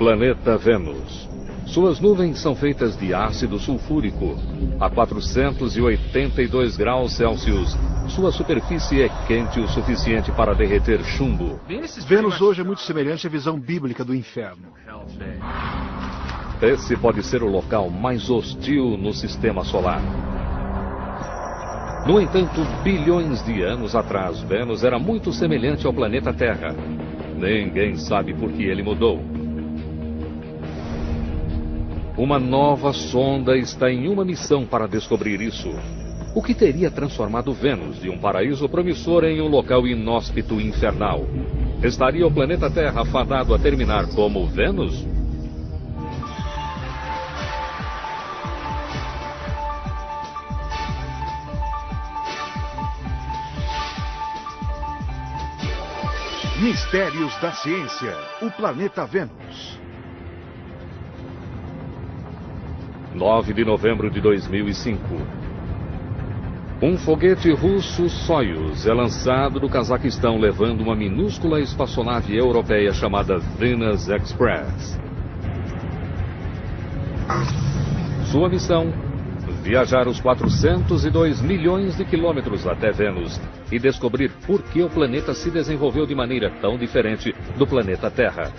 Planeta Vênus. Suas nuvens são feitas de ácido sulfúrico. A 482 graus Celsius, sua superfície é quente o suficiente para derreter chumbo. Vênus hoje é muito semelhante à visão bíblica do inferno. Esse pode ser o local mais hostil no sistema solar. No entanto, bilhões de anos atrás, Vênus era muito semelhante ao planeta Terra. Ninguém sabe por que ele mudou. Uma nova sonda está em uma missão para descobrir isso. O que teria transformado Vênus de um paraíso promissor em um local inóspito e infernal? Estaria o planeta Terra fadado a terminar como Vênus? Mistérios da ciência. O planeta Vênus. 9 de novembro de 2005. Um foguete russo Soyuz é lançado do Cazaquistão levando uma minúscula espaçonave europeia chamada Venus Express. Sua missão: viajar os 402 milhões de quilômetros até Vênus e descobrir por que o planeta se desenvolveu de maneira tão diferente do planeta Terra.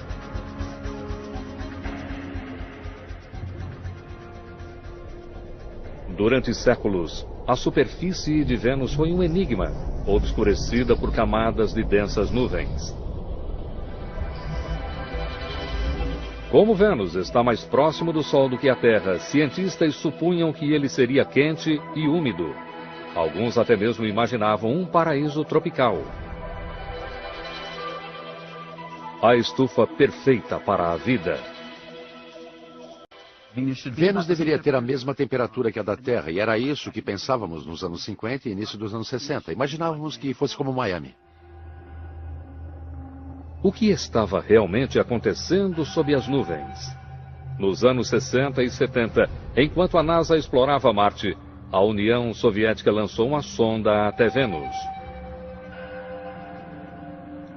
Durante séculos, a superfície de Vênus foi um enigma, obscurecida por camadas de densas nuvens. Como Vênus está mais próximo do Sol do que a Terra, cientistas supunham que ele seria quente e úmido. Alguns até mesmo imaginavam um paraíso tropical. A estufa perfeita para a vida. Vênus deveria ter a mesma temperatura que a da Terra, e era isso que pensávamos nos anos 50 e início dos anos 60. Imaginávamos que fosse como Miami. O que estava realmente acontecendo sob as nuvens? Nos anos 60 e 70, enquanto a NASA explorava Marte, a União Soviética lançou uma sonda até Vênus.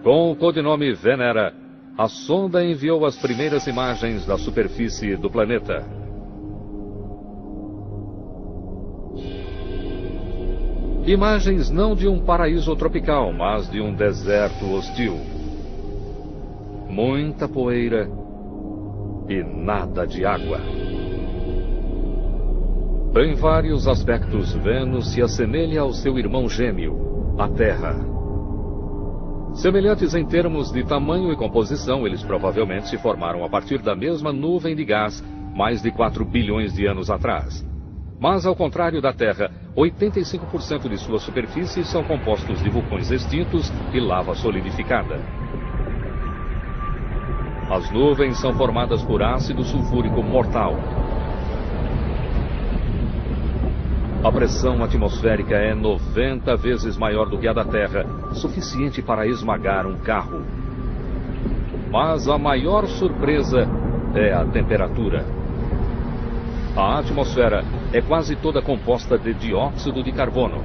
Com o codinome Venera, a sonda enviou as primeiras imagens da superfície do planeta. Imagens não de um paraíso tropical, mas de um deserto hostil. Muita poeira e nada de água. Em vários aspectos, Vênus se assemelha ao seu irmão gêmeo, a Terra. Semelhantes em termos de tamanho e composição, eles provavelmente se formaram a partir da mesma nuvem de gás mais de 4 bilhões de anos atrás. Mas, ao contrário da Terra, 85% de sua superfície são compostos de vulcões extintos e lava solidificada. As nuvens são formadas por ácido sulfúrico mortal. A pressão atmosférica é 90 vezes maior do que a da Terra, suficiente para esmagar um carro. Mas a maior surpresa é a temperatura. A atmosfera é quase toda composta de dióxido de carbono.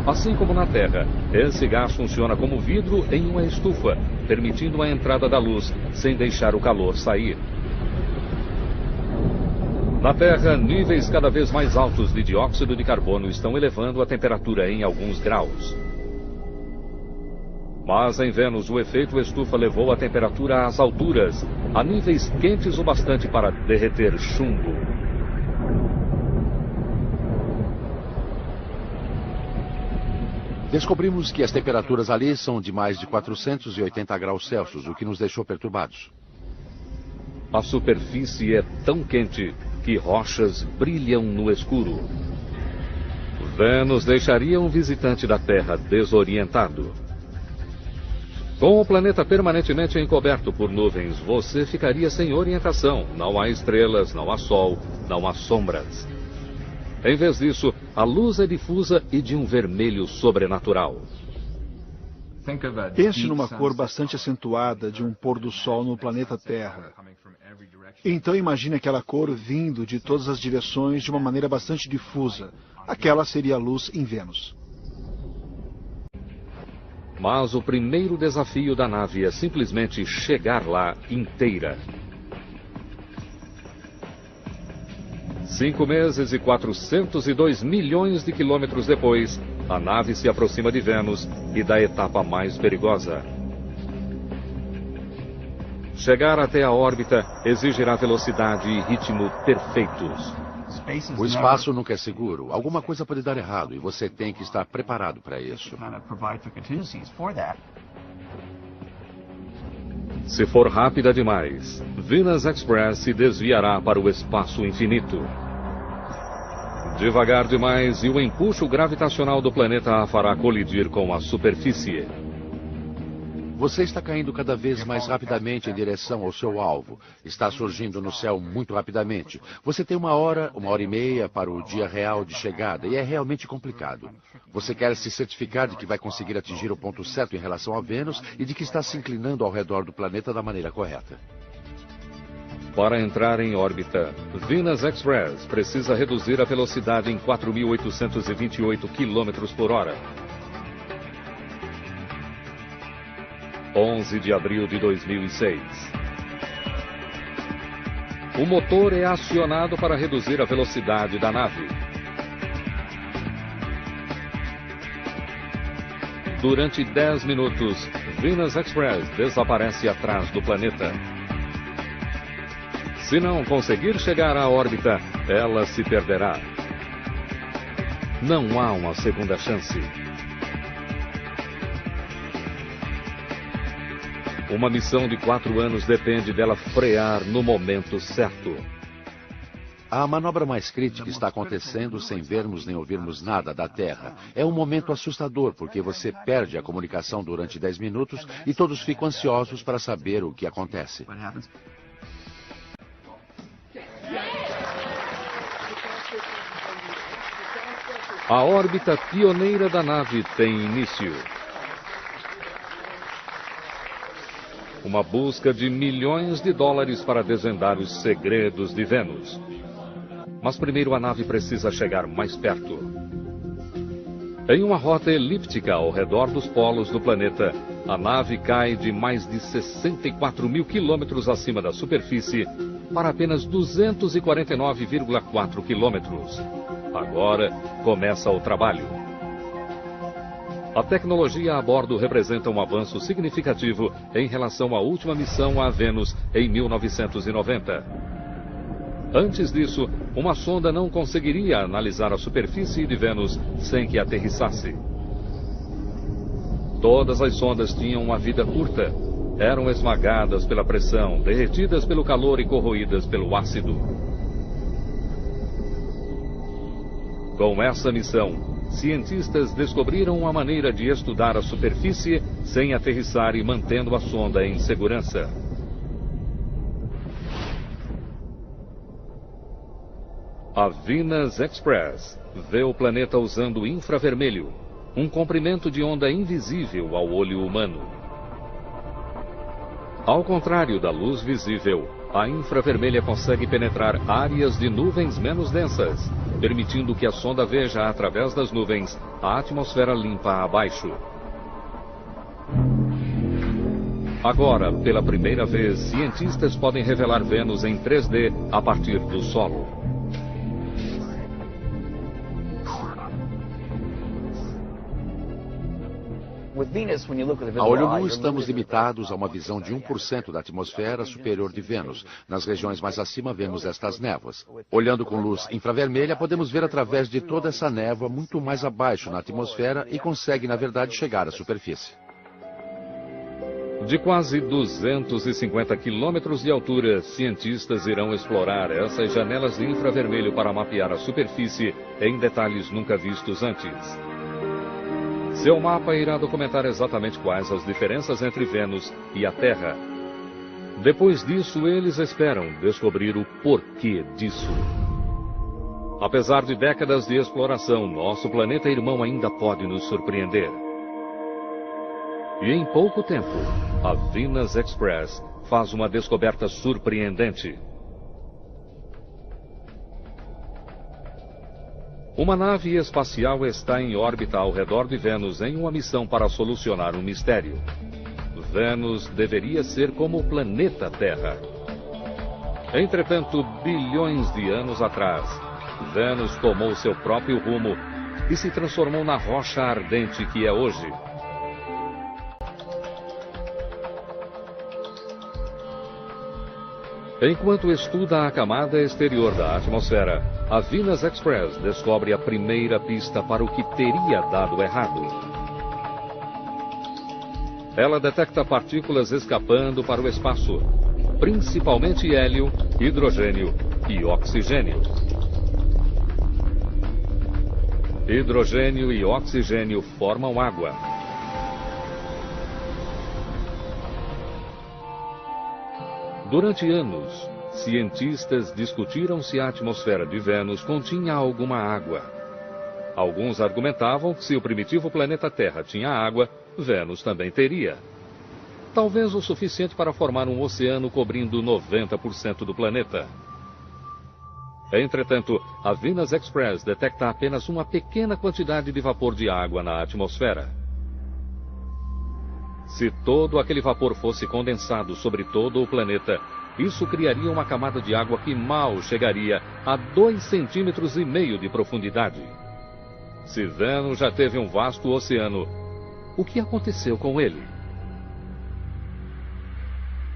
Assim como na Terra, esse gás funciona como vidro em uma estufa, permitindo a entrada da luz sem deixar o calor sair. Na Terra, níveis cada vez mais altos de dióxido de carbono estão elevando a temperatura em alguns graus. Mas em Vênus, o efeito estufa levou a temperatura às alturas, a níveis quentes o bastante para derreter chumbo. Descobrimos que as temperaturas ali são de mais de 480 graus Celsius, o que nos deixou perturbados. A superfície é tão quente que rochas brilham no escuro. Vênus deixaria um visitante da Terra desorientado. Com o planeta permanentemente encoberto por nuvens, você ficaria sem orientação. Não há estrelas, não há sol, não há sombras. Em vez disso, a luz é difusa e de um vermelho sobrenatural. Pense numa cor bastante acentuada de um pôr do sol no planeta Terra. Então imagine aquela cor vindo de todas as direções de uma maneira bastante difusa. Aquela seria a luz em Vênus. Mas o primeiro desafio da nave é simplesmente chegar lá inteira. 5 meses e 402 milhões de quilômetros depois, a nave se aproxima de Vênus e da etapa mais perigosa. Chegar até a órbita exigirá velocidade e ritmo perfeitos. O espaço nunca é seguro. Alguma coisa pode dar errado e você tem que estar preparado para isso. Se for rápida demais, Venus Express se desviará para o espaço infinito. Devagar demais e o empuxo gravitacional do planeta a fará colidir com a superfície. Você está caindo cada vez mais rapidamente em direção ao seu alvo. Está surgindo no céu muito rapidamente. Você tem 1 hora, 1h30 para o dia real de chegada e é realmente complicado. Você quer se certificar de que vai conseguir atingir o ponto certo em relação a Vênus e de que está se inclinando ao redor do planeta da maneira correta. Para entrar em órbita, Venus Express precisa reduzir a velocidade em 4.828 km por hora. 11 de abril de 2006. O motor é acionado para reduzir a velocidade da nave. Durante 10 minutos, Venus Express desaparece atrás do planeta. Se não conseguir chegar à órbita, ela se perderá. Não há uma segunda chance. Uma missão de 4 anos depende dela frear no momento certo. A manobra mais crítica está acontecendo sem vermos nem ouvirmos nada da Terra. É um momento assustador porque você perde a comunicação durante 10 minutos e todos ficam ansiosos para saber o que acontece. A órbita pioneira da nave tem início. Uma busca de milhões de dólares para desvendar os segredos de Vênus. Mas primeiro a nave precisa chegar mais perto. Em uma rota elíptica ao redor dos polos do planeta, a nave cai de mais de 64 mil quilômetros acima da superfície para apenas 249,4 quilômetros. Agora começa o trabalho. A tecnologia a bordo representa um avanço significativo em relação à última missão a Vênus em 1990. Antes disso, uma sonda não conseguiria analisar a superfície de Vênus sem que aterrissasse. Todas as sondas tinham uma vida curta. Eram esmagadas pela pressão, derretidas pelo calor e corroídas pelo ácido. Com essa missão, cientistas descobriram uma maneira de estudar a superfície sem aterrissar e mantendo a sonda em segurança. A Venus Express vê o planeta usando infravermelho, um comprimento de onda invisível ao olho humano. Ao contrário da luz visível, a infravermelha consegue penetrar áreas de nuvens menos densas, permitindo que a sonda veja através das nuvens a atmosfera limpa abaixo. Agora, pela primeira vez, cientistas podem revelar Vênus em 3D a partir do solo. A olho nu, estamos limitados a uma visão de 1% da atmosfera superior de Vênus. Nas regiões mais acima, vemos estas névoas. Olhando com luz infravermelha, podemos ver através de toda essa névoa muito mais abaixo na atmosfera e consegue, na verdade, chegar à superfície. De quase 250 quilômetros de altura, cientistas irão explorar essas janelas de infravermelho para mapear a superfície em detalhes nunca vistos antes. Seu mapa irá documentar exatamente quais as diferenças entre Vênus e a Terra. Depois disso, eles esperam descobrir o porquê disso. Apesar de décadas de exploração, nosso planeta irmão ainda pode nos surpreender. E em pouco tempo, a Venus Express faz uma descoberta surpreendente. Uma nave espacial está em órbita ao redor de Vênus em uma missão para solucionar um mistério. Vênus deveria ser como o planeta Terra. Entretanto, bilhões de anos atrás, Vênus tomou seu próprio rumo e se transformou na rocha ardente que é hoje. Enquanto estuda a camada exterior da atmosfera, a Venus Express descobre a primeira pista para o que teria dado errado. Ela detecta partículas escapando para o espaço, principalmente hélio, hidrogênio e oxigênio. Hidrogênio e oxigênio formam água. Durante anos, cientistas discutiram se a atmosfera de Vênus continha alguma água. Alguns argumentavam que se o primitivo planeta Terra tinha água, Vênus também teria. Talvez o suficiente para formar um oceano cobrindo 90% do planeta. Entretanto, a Venus Express detecta apenas uma pequena quantidade de vapor de água na atmosfera. Se todo aquele vapor fosse condensado sobre todo o planeta, isso criaria uma camada de água que mal chegaria a 2,5 cm de profundidade. Se Vênus já teve um vasto oceano, o que aconteceu com ele?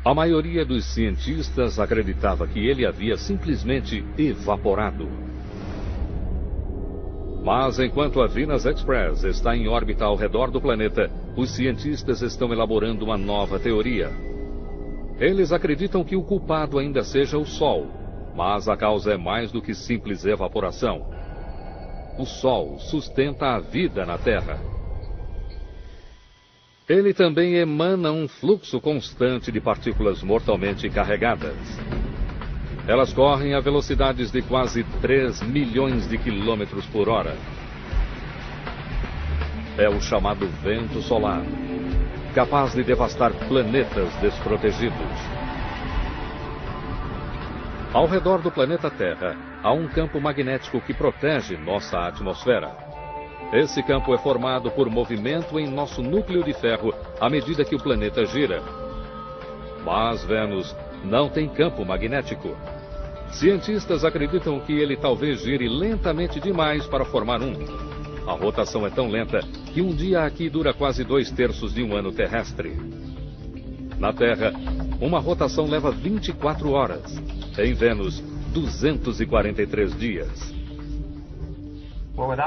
A maioria dos cientistas acreditava que ele havia simplesmente evaporado. Mas enquanto a Venus Express está em órbita ao redor do planeta, os cientistas estão elaborando uma nova teoria. Eles acreditam que o culpado ainda seja o Sol, mas a causa é mais do que simples evaporação. O Sol sustenta a vida na Terra. Ele também emana um fluxo constante de partículas mortalmente carregadas. Elas correm a velocidades de quase 3 milhões de quilômetros por hora. É o chamado vento solar, capaz de devastar planetas desprotegidos. Ao redor do planeta Terra, há um campo magnético que protege nossa atmosfera. Esse campo é formado por movimento em nosso núcleo de ferro à medida que o planeta gira. Mas Vênus não tem campo magnético. Cientistas acreditam que ele talvez gire lentamente demais para formar um. A rotação é tão lenta que um dia aqui dura quase 2/3 de um ano terrestre. Na Terra, uma rotação leva 24 horas. Em Vênus, 243 dias.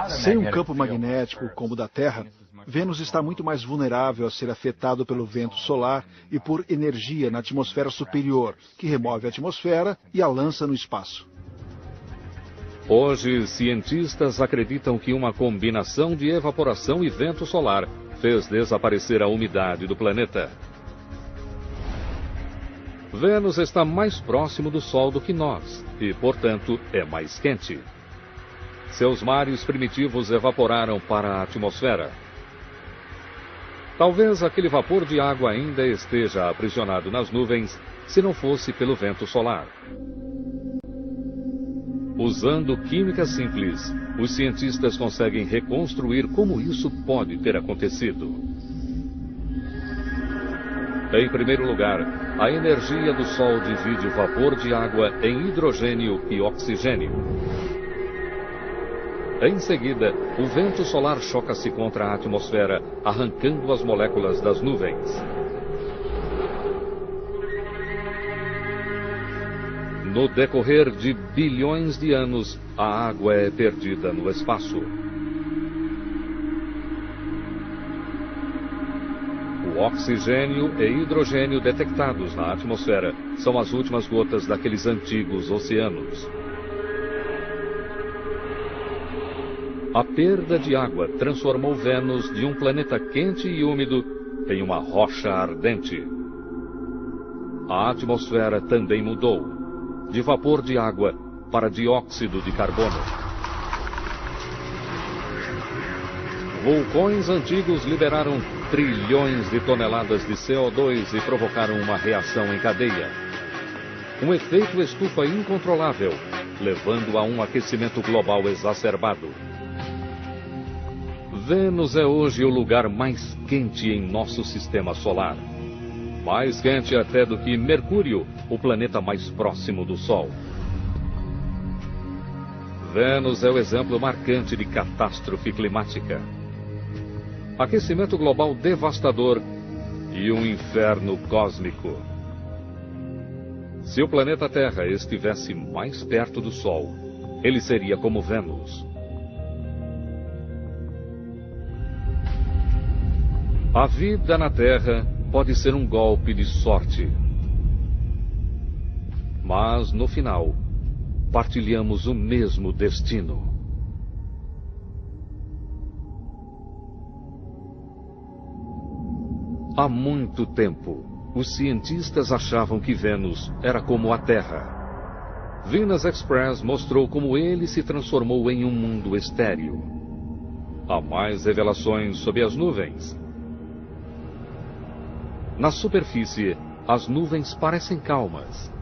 Sem um campo magnético como o da Terra, Vênus está muito mais vulnerável a ser afetado pelo vento solar e por energia na atmosfera superior, que remove a atmosfera e a lança no espaço. Hoje, cientistas acreditam que uma combinação de evaporação e vento solar fez desaparecer a umidade do planeta. Vênus está mais próximo do Sol do que nós e, portanto, é mais quente. Seus mares primitivos evaporaram para a atmosfera. Talvez aquele vapor de água ainda esteja aprisionado nas nuvens, se não fosse pelo vento solar. Usando química simples, os cientistas conseguem reconstruir como isso pode ter acontecido. Em primeiro lugar, a energia do Sol divide o vapor de água em hidrogênio e oxigênio. Em seguida, o vento solar choca-se contra a atmosfera, arrancando as moléculas das nuvens. No decorrer de bilhões de anos, a água é perdida no espaço. O oxigênio e hidrogênio detectados na atmosfera são as últimas gotas daqueles antigos oceanos. A perda de água transformou Vênus de um planeta quente e úmido em uma rocha ardente. A atmosfera também mudou, de vapor de água para dióxido de carbono. Vulcões antigos liberaram trilhões de toneladas de CO2 e provocaram uma reação em cadeia. Um efeito estufa incontrolável, levando a um aquecimento global exacerbado. Vênus é hoje o lugar mais quente em nosso sistema solar. Mais quente até do que Mercúrio, o planeta mais próximo do Sol. Vênus é o exemplo marcante de catástrofe climática. Aquecimento global devastador e um inferno cósmico. Se o planeta Terra estivesse mais perto do Sol, ele seria como Vênus. A vida na Terra pode ser um golpe de sorte. Mas, no final, partilhamos o mesmo destino. Há muito tempo, os cientistas achavam que Vênus era como a Terra. Venus Express mostrou como ele se transformou em um mundo estéril. Há mais revelações sobre as nuvens. Na superfície, as nuvens parecem calmas.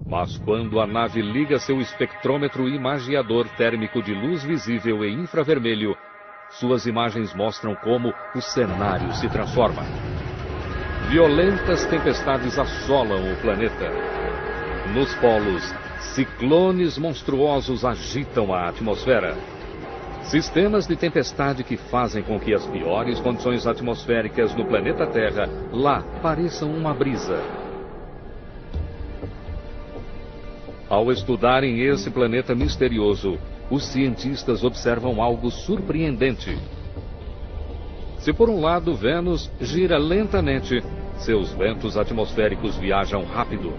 Mas quando a nave liga seu espectrômetro imagiador térmico de luz visível e infravermelho, suas imagens mostram como o cenário se transforma. Violentas tempestades assolam o planeta. Nos polos, ciclones monstruosos agitam a atmosfera. Sistemas de tempestade que fazem com que as piores condições atmosféricas no planeta Terra lá pareçam uma brisa. Ao estudarem esse planeta misterioso, os cientistas observam algo surpreendente. Se por um lado Vênus gira lentamente, seus ventos atmosféricos viajam rápido.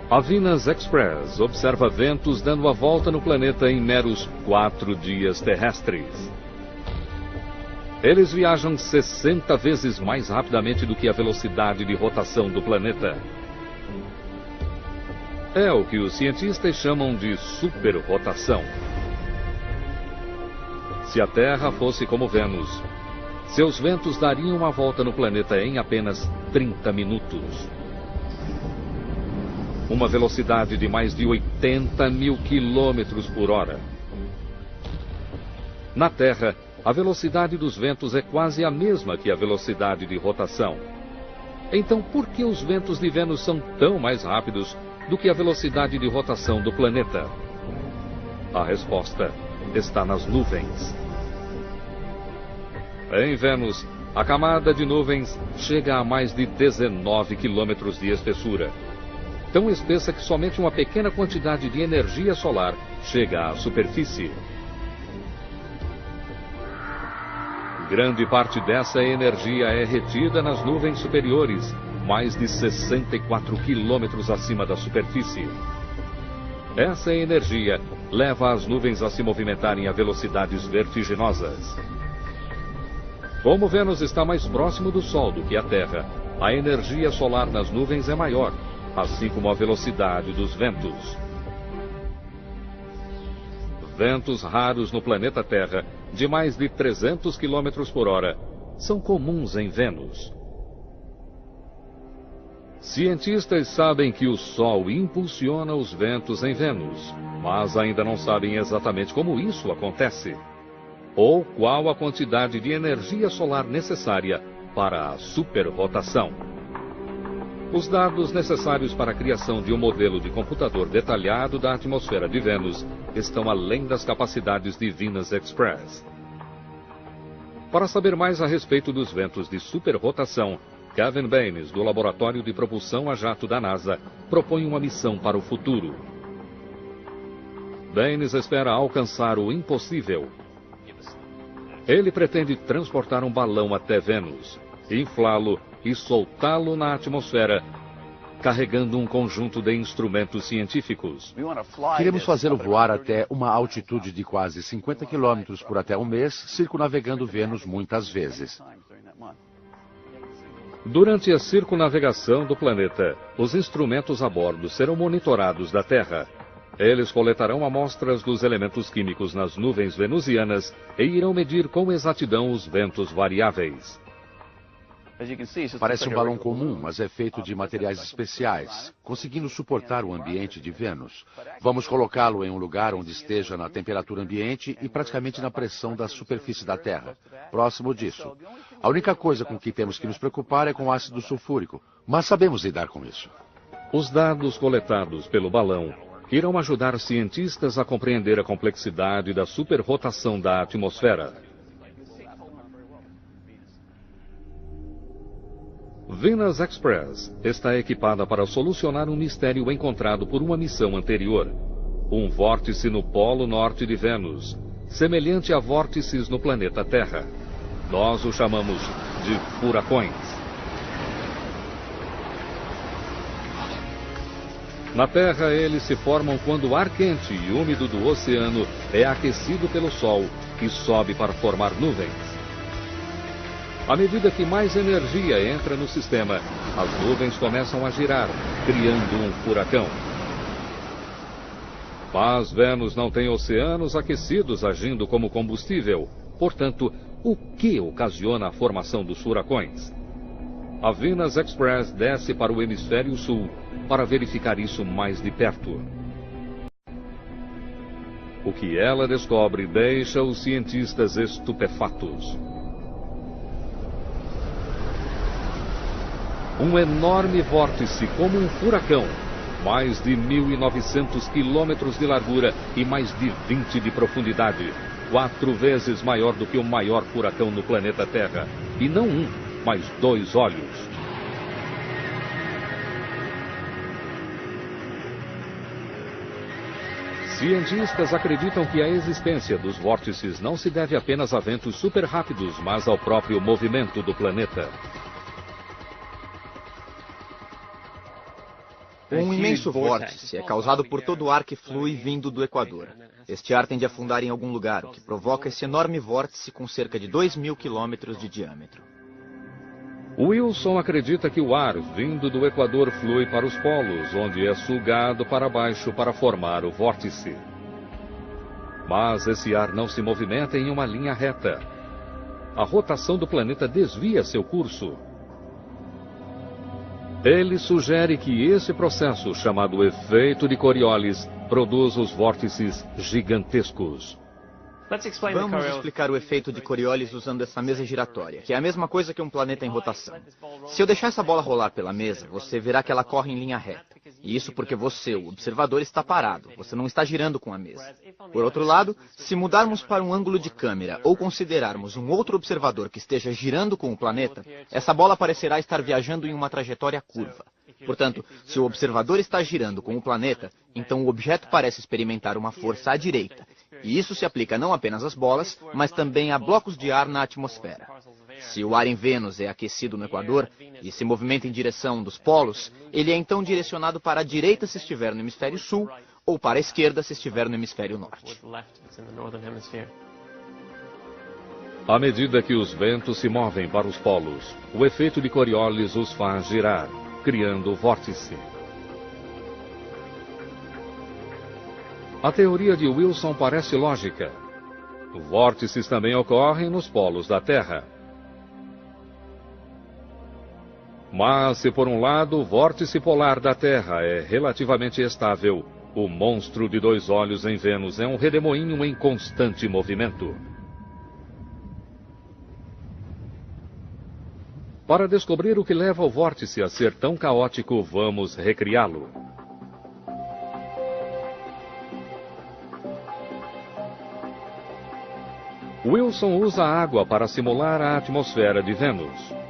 A Venus Express observa ventos dando a volta no planeta em meros 4 dias terrestres. Eles viajam 60 vezes mais rapidamente do que a velocidade de rotação do planeta. É o que os cientistas chamam de superrotação. Se a Terra fosse como Vênus, seus ventos dariam uma volta no planeta em apenas 30 minutos. Uma velocidade de mais de 80 mil quilômetros por hora. Na Terra, a velocidade dos ventos é quase a mesma que a velocidade de rotação. Então, por que os ventos de Vênus são tão mais rápidos do que a velocidade de rotação do planeta? A resposta está nas nuvens. Em Vênus, a camada de nuvens chega a mais de 19 quilômetros de espessura. Tão espessa que somente uma pequena quantidade de energia solar chega à superfície. Grande parte dessa energia é retida nas nuvens superiores, mais de 64 quilômetros acima da superfície. Essa energia leva as nuvens a se movimentarem a velocidades vertiginosas. Como Vênus está mais próximo do Sol do que a Terra, a energia solar nas nuvens é maior, assim como a velocidade dos ventos. Ventos raros no planeta Terra, de mais de 300 km por hora, são comuns em Vênus. Cientistas sabem que o Sol impulsiona os ventos em Vênus, mas ainda não sabem exatamente como isso acontece, ou qual a quantidade de energia solar necessária para a superrotação. Os dados necessários para a criação de um modelo de computador detalhado da atmosfera de Vênus estão além das capacidades de Venus Express. Para saber mais a respeito dos ventos de superrotação, Kevin Baines, do Laboratório de Propulsão a Jato da NASA, propõe uma missão para o futuro. Baines espera alcançar o impossível. Ele pretende transportar um balão até Vênus, inflá-lo e soltá-lo na atmosfera, carregando um conjunto de instrumentos científicos. Queremos fazê-lo voar até uma altitude de quase 50 quilômetros por até um mês, circunnavegando Vênus muitas vezes. Durante a circunnavegação do planeta, os instrumentos a bordo serão monitorados da Terra. Eles coletarão amostras dos elementos químicos nas nuvens venusianas e irão medir com exatidão os ventos variáveis. Parece um balão comum, mas é feito de materiais especiais, conseguindo suportar o ambiente de Vênus. Vamos colocá-lo em um lugar onde esteja na temperatura ambiente e praticamente na pressão da superfície da Terra, próximo disso. A única coisa com que temos que nos preocupar é com o ácido sulfúrico, mas sabemos lidar com isso. Os dados coletados pelo balão irão ajudar cientistas a compreender a complexidade da superrotação da atmosfera. Venus Express está equipada para solucionar um mistério encontrado por uma missão anterior. Um vórtice no polo norte de Vênus, semelhante a vórtices no planeta Terra. Nós o chamamos de furacões. Na Terra, eles se formam quando o ar quente e úmido do oceano é aquecido pelo Sol e sobe para formar nuvens. À medida que mais energia entra no sistema, as nuvens começam a girar, criando um furacão. Mas Vênus não tem oceanos aquecidos agindo como combustível. Portanto, o que ocasiona a formação dos furacões? A Venus Express desce para o hemisfério sul para verificar isso mais de perto. O que ela descobre deixa os cientistas estupefatos. Um enorme vórtice como um furacão, mais de 1.900 quilômetros de largura e mais de 20 de profundidade, 4 vezes maior do que o maior furacão no planeta Terra, e não um, mas 2 olhos. Cientistas acreditam que a existência dos vórtices não se deve apenas a ventos super rápidos, mas ao próprio movimento do planeta. Um imenso vórtice é causado por todo o ar que flui vindo do Equador. Este ar tende a afundar em algum lugar, o que provoca esse enorme vórtice com cerca de 2.000 quilômetros de diâmetro. Wilson acredita que o ar vindo do Equador flui para os polos, onde é sugado para baixo para formar o vórtice. Mas esse ar não se movimenta em uma linha reta. A rotação do planeta desvia seu curso. Ele sugere que esse processo, chamado efeito de Coriolis, produz os vórtices gigantescos. Vamos explicar o efeito de Coriolis usando essa mesa giratória, que é a mesma coisa que um planeta em rotação. Se eu deixar essa bola rolar pela mesa, você verá que ela corre em linha reta. E isso porque você, o observador, está parado. Você não está girando com a mesa. Por outro lado, se mudarmos para um ângulo de câmera ou considerarmos um outro observador que esteja girando com o planeta, essa bola parecerá estar viajando em uma trajetória curva. Portanto, se o observador está girando com o planeta, então o objeto parece experimentar uma força à direita. E isso se aplica não apenas às bolas, mas também a blocos de ar na atmosfera. Se o ar em Vênus é aquecido no Equador e se movimenta em direção dos polos, ele é então direcionado para a direita se estiver no hemisfério sul, ou para a esquerda se estiver no hemisfério norte. À medida que os ventos se movem para os polos, o efeito de Coriolis os faz girar, criando o vórtice. A teoria de Wilson parece lógica. Vórtices também ocorrem nos polos da Terra. Mas, se por um lado o vórtice polar da Terra é relativamente estável, o monstro de 2 olhos em Vênus é um redemoinho em constante movimento. Para descobrir o que leva o vórtice a ser tão caótico, vamos recriá-lo. Wilson usa água para simular a atmosfera de Vênus.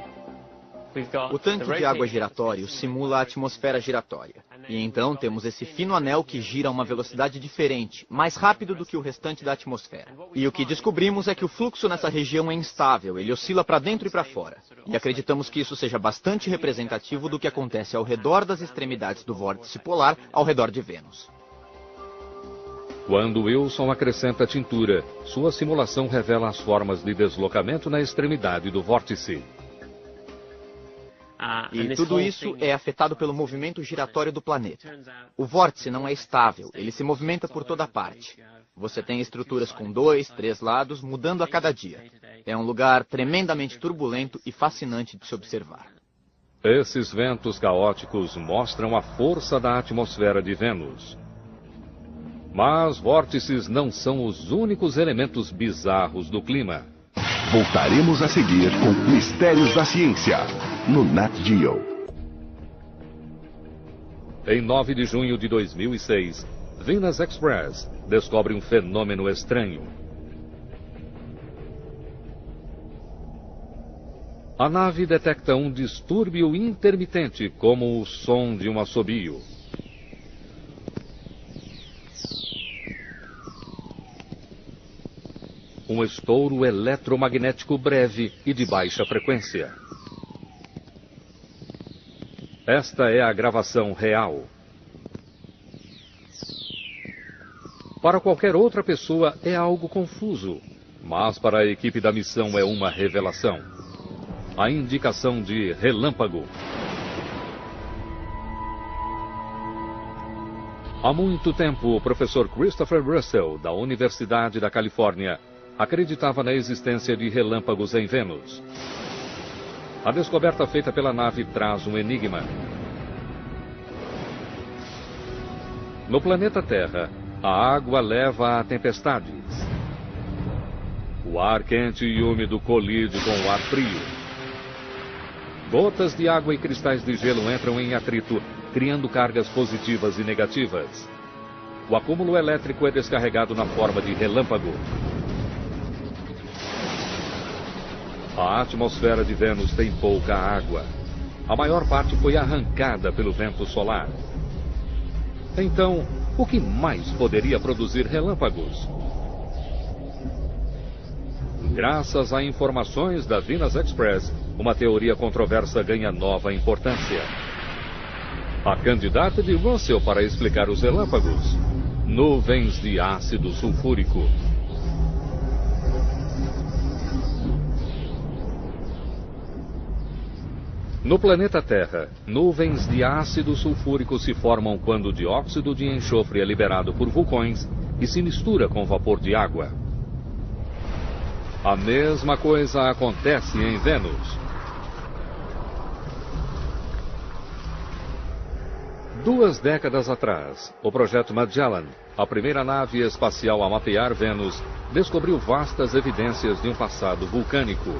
O tanque de água giratório simula a atmosfera giratória. E então temos esse fino anel que gira a uma velocidade diferente, mais rápido do que o restante da atmosfera. E o que descobrimos é que o fluxo nessa região é instável, ele oscila para dentro e para fora. E acreditamos que isso seja bastante representativo do que acontece ao redor das extremidades do vórtice polar ao redor de Vênus. Quando Wilson acrescenta tintura, sua simulação revela as formas de deslocamento na extremidade do vórtice. E tudo isso é afetado pelo movimento giratório do planeta. O vórtice não é estável, ele se movimenta por toda parte. Você tem estruturas com 2, 3 lados, mudando a cada dia. É um lugar tremendamente turbulento e fascinante de se observar. Esses ventos caóticos mostram a força da atmosfera de Vênus. Mas vórtices não são os únicos elementos bizarros do clima. Voltaremos a seguir com Mistérios da Ciência, no Nat Geo. Em 9 de junho de 2006, Venus Express descobre um fenômeno estranho. A nave detecta um distúrbio intermitente, como o som de um assobio. Um estouro eletromagnético breve e de baixa frequência. Esta é a gravação real. Para qualquer outra pessoa é algo confuso, mas para a equipe da missão é uma revelação. A indicação de relâmpago. Há muito tempo, o professor Christopher Russell, da Universidade da Califórnia, acreditava na existência de relâmpagos em Vênus. A descoberta feita pela nave traz um enigma. No planeta Terra, a água leva a tempestades. O ar quente e úmido colide com o ar frio. Gotas de água e cristais de gelo entram em atrito, criando cargas positivas e negativas. O acúmulo elétrico é descarregado na forma de relâmpago. A atmosfera de Vênus tem pouca água. A maior parte foi arrancada pelo vento solar. Então, o que mais poderia produzir relâmpagos? Graças a informações da Venus Express, uma teoria controversa ganha nova importância. A candidata de Russell para explicar os relâmpagos: nuvens de ácido sulfúrico. No planeta Terra, nuvens de ácido sulfúrico se formam quando o dióxido de enxofre é liberado por vulcões e se mistura com vapor de água. A mesma coisa acontece em Vênus. 2 décadas atrás, o projeto Magellan, a primeira nave espacial a mapear Vênus, descobriu vastas evidências de um passado vulcânico.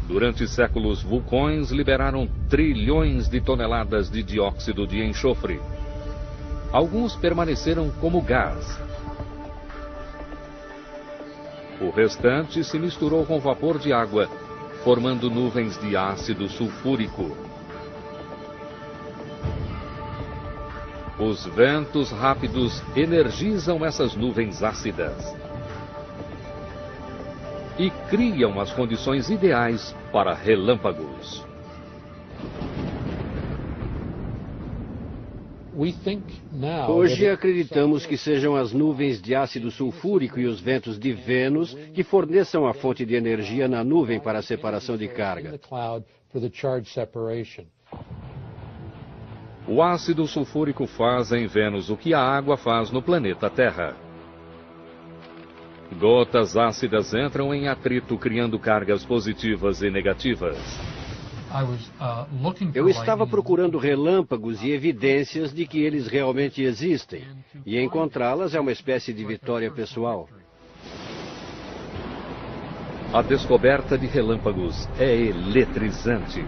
Durante séculos, vulcões liberaram trilhões de toneladas de dióxido de enxofre. Alguns permaneceram como gás. O restante se misturou com vapor de água, formando nuvens de ácido sulfúrico. Os ventos rápidos energizam essas nuvens ácidas e criam as condições ideais para relâmpagos. Hoje acreditamos que sejam as nuvens de ácido sulfúrico e os ventos de Vênus que forneçam a fonte de energia na nuvem para a separação de carga. O ácido sulfúrico faz em Vênus o que a água faz no planeta Terra. Gotas ácidas entram em atrito, criando cargas positivas e negativas. Eu estava procurando relâmpagos e evidências de que eles realmente existem, e encontrá-las é uma espécie de vitória pessoal. A descoberta de relâmpagos é eletrizante.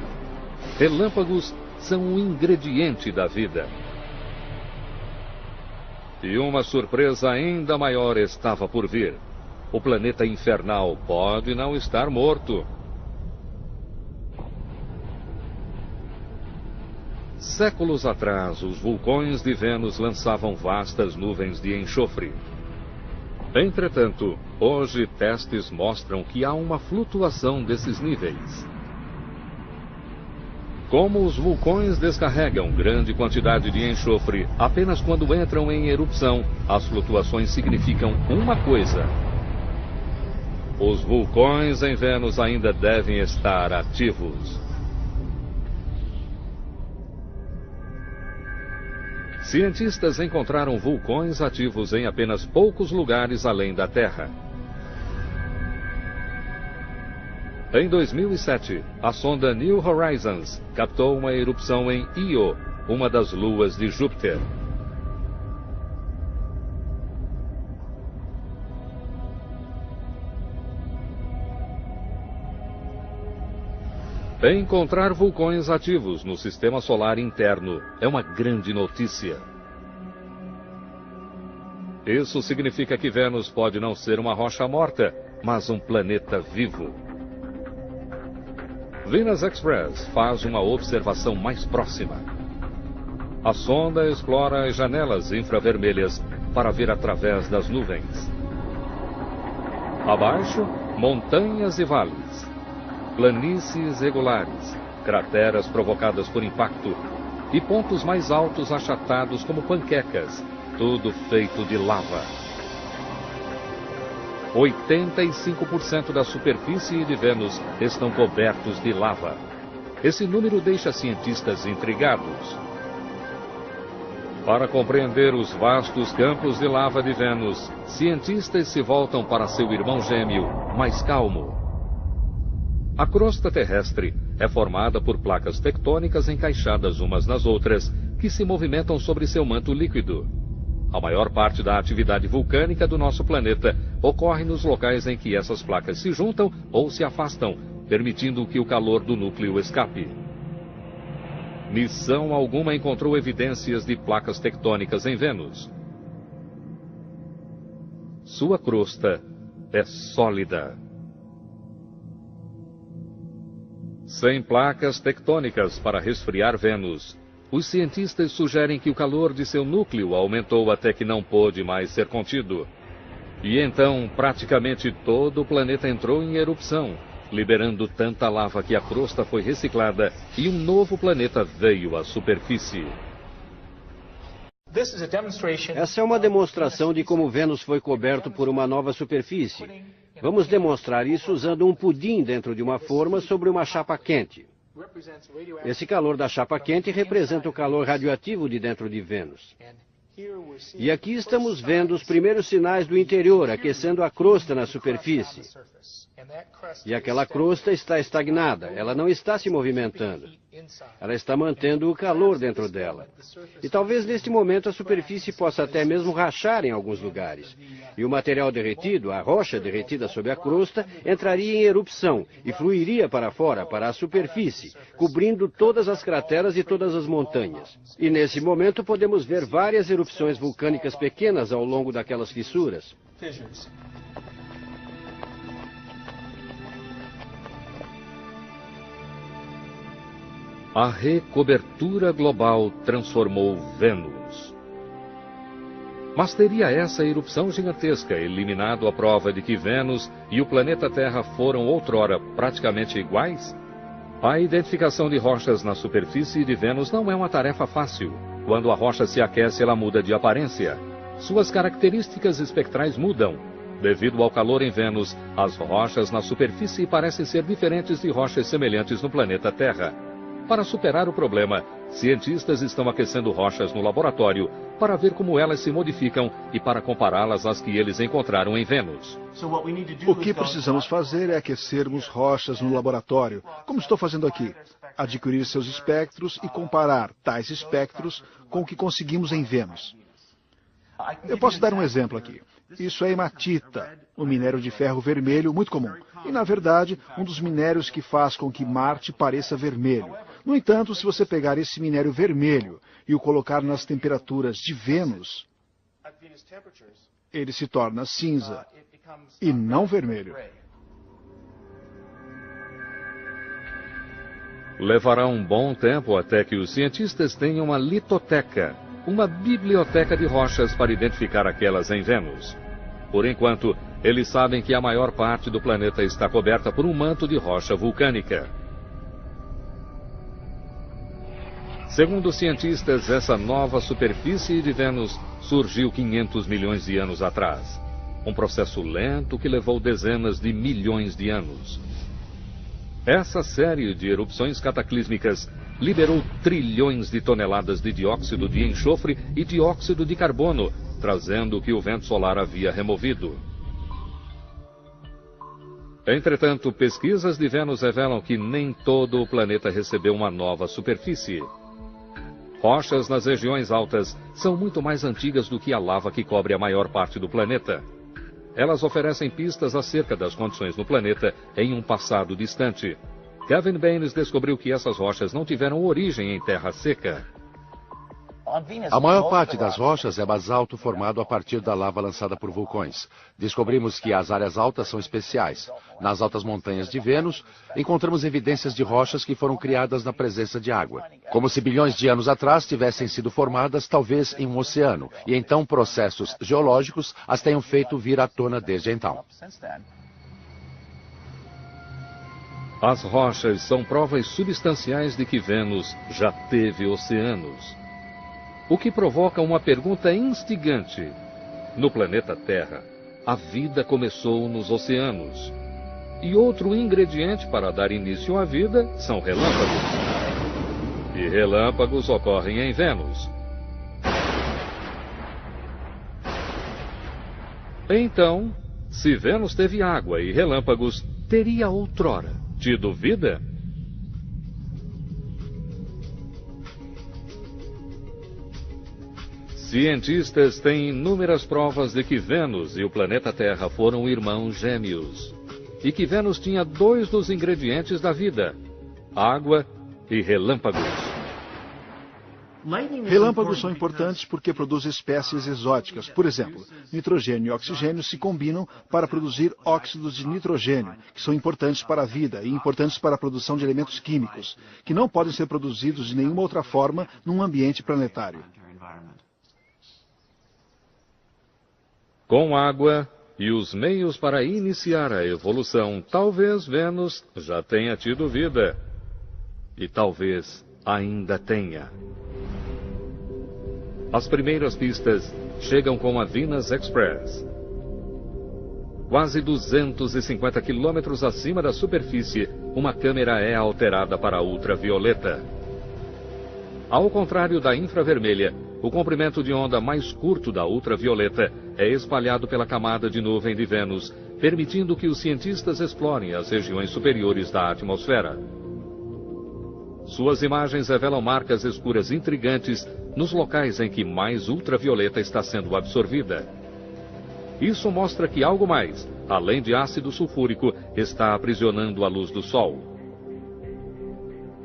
Relâmpagos são um ingrediente da vida. E uma surpresa ainda maior estava por vir. O planeta infernal pode não estar morto. Séculos atrás, os vulcões de Vênus lançavam vastas nuvens de enxofre. Entretanto, hoje testes mostram que há uma flutuação desses níveis. Como os vulcões descarregam grande quantidade de enxofre apenas quando entram em erupção, as flutuações significam uma coisa: os vulcões em Vênus ainda devem estar ativos. Cientistas encontraram vulcões ativos em apenas poucos lugares além da Terra. Em 2007, a sonda New Horizons captou uma erupção em Io, uma das luas de Júpiter. Encontrar vulcões ativos no sistema solar interno é uma grande notícia. Isso significa que Vênus pode não ser uma rocha morta, mas um planeta vivo. Venus Express faz uma observação mais próxima. A sonda explora as janelas infravermelhas para ver através das nuvens. Abaixo, montanhas e vales, planícies regulares, crateras provocadas por impacto e pontos mais altos achatados como panquecas, tudo feito de lava. 85% da superfície de Vênus estão cobertos de lava. Esse número deixa cientistas intrigados. Para compreender os vastos campos de lava de Vênus, cientistas se voltam para seu irmão gêmeo, mais calmo. A crosta terrestre é formada por placas tectônicas encaixadas umas nas outras, que se movimentam sobre seu manto líquido. A maior parte da atividade vulcânica do nosso planeta ocorre nos locais em que essas placas se juntam ou se afastam, permitindo que o calor do núcleo escape. Missão alguma encontrou evidências de placas tectônicas em Vênus. Sua crosta é sólida. Sem placas tectônicas para resfriar Vênus, os cientistas sugerem que o calor de seu núcleo aumentou até que não pôde mais ser contido. E então, praticamente todo o planeta entrou em erupção, liberando tanta lava que a crosta foi reciclada e um novo planeta veio à superfície. Essa é uma demonstração de como Vênus foi coberto por uma nova superfície. Vamos demonstrar isso usando um pudim dentro de uma forma sobre uma chapa quente. Esse calor da chapa quente representa o calor radioativo de dentro de Vênus. E aqui estamos vendo os primeiros sinais do interior aquecendo a crosta na superfície. E aquela crosta está estagnada, ela não está se movimentando. Ela está mantendo o calor dentro dela. E talvez neste momento a superfície possa até mesmo rachar em alguns lugares. E o material derretido, a rocha derretida sob a crosta, entraria em erupção e fluiria para fora, para a superfície, cobrindo todas as crateras e todas as montanhas. E nesse momento podemos ver várias erupções vulcânicas pequenas ao longo daquelas fissuras. A recobertura global transformou Vênus. Mas teria essa erupção gigantesca eliminado a prova de que Vênus e o planeta Terra foram outrora praticamente iguais? A identificação de rochas na superfície de Vênus não é uma tarefa fácil. Quando a rocha se aquece, ela muda de aparência. Suas características espectrais mudam. Devido ao calor em Vênus, as rochas na superfície parecem ser diferentes de rochas semelhantes no planeta Terra. Para superar o problema, cientistas estão aquecendo rochas no laboratório para ver como elas se modificam e para compará-las às que eles encontraram em Vênus. O que precisamos fazer é aquecermos rochas no laboratório, como estou fazendo aqui. Adquirir seus espectros e comparar tais espectros com o que conseguimos em Vênus. Eu posso dar um exemplo aqui. Isso é hematita, um minério de ferro vermelho muito comum. E, na verdade, um dos minérios que faz com que Marte pareça vermelho. No entanto, se você pegar esse minério vermelho e o colocar nas temperaturas de Vênus, ele se torna cinza e não vermelho. Levará um bom tempo até que os cientistas tenham uma litoteca, uma biblioteca de rochas para identificar aquelas em Vênus. Por enquanto, eles sabem que a maior parte do planeta está coberta por um manto de rocha vulcânica. Segundo os cientistas, essa nova superfície de Vênus surgiu 500 milhões de anos atrás. Um processo lento que levou dezenas de milhões de anos. Essa série de erupções cataclísmicas liberou trilhões de toneladas de dióxido de enxofre e dióxido de carbono, trazendo o que o vento solar havia removido. Entretanto, pesquisas de Vênus revelam que nem todo o planeta recebeu uma nova superfície. Rochas nas regiões altas são muito mais antigas do que a lava que cobre a maior parte do planeta. Elas oferecem pistas acerca das condições no planeta em um passado distante. Kevin Baines descobriu que essas rochas não tiveram origem em terra seca. A maior parte das rochas é basalto formado a partir da lava lançada por vulcões. Descobrimos que as áreas altas são especiais. Nas altas montanhas de Vênus, encontramos evidências de rochas que foram criadas na presença de água. Como se bilhões de anos atrás tivessem sido formadas, talvez em um oceano, e então processos geológicos as tenham feito vir à tona desde então. As rochas são provas substanciais de que Vênus já teve oceanos. O que provoca uma pergunta instigante. No planeta Terra, a vida começou nos oceanos. E outro ingrediente para dar início à vida são relâmpagos. E relâmpagos ocorrem em Vênus. Então, se Vênus teve água e relâmpagos, teria outrora tido vida? Cientistas têm inúmeras provas de que Vênus e o planeta Terra foram irmãos gêmeos. E que Vênus tinha dois dos ingredientes da vida: água e relâmpagos. Relâmpagos são importantes porque produzem espécies exóticas. Por exemplo, nitrogênio e oxigênio se combinam para produzir óxidos de nitrogênio, que são importantes para a vida e importantes para a produção de elementos químicos, que não podem ser produzidos de nenhuma outra forma num ambiente planetário. Com água e os meios para iniciar a evolução, talvez Vênus já tenha tido vida. E talvez ainda tenha. As primeiras pistas chegam com a Venus Express. Quase 250 quilômetros acima da superfície, uma câmera é alterada para ultravioleta. Ao contrário da infravermelha, o comprimento de onda mais curto da ultravioleta é espalhado pela camada de nuvem de Vênus, permitindo que os cientistas explorem as regiões superiores da atmosfera. Suas imagens revelam marcas escuras intrigantes nos locais em que mais ultravioleta está sendo absorvida. Isso mostra que algo mais, além de ácido sulfúrico, está aprisionando a luz do Sol.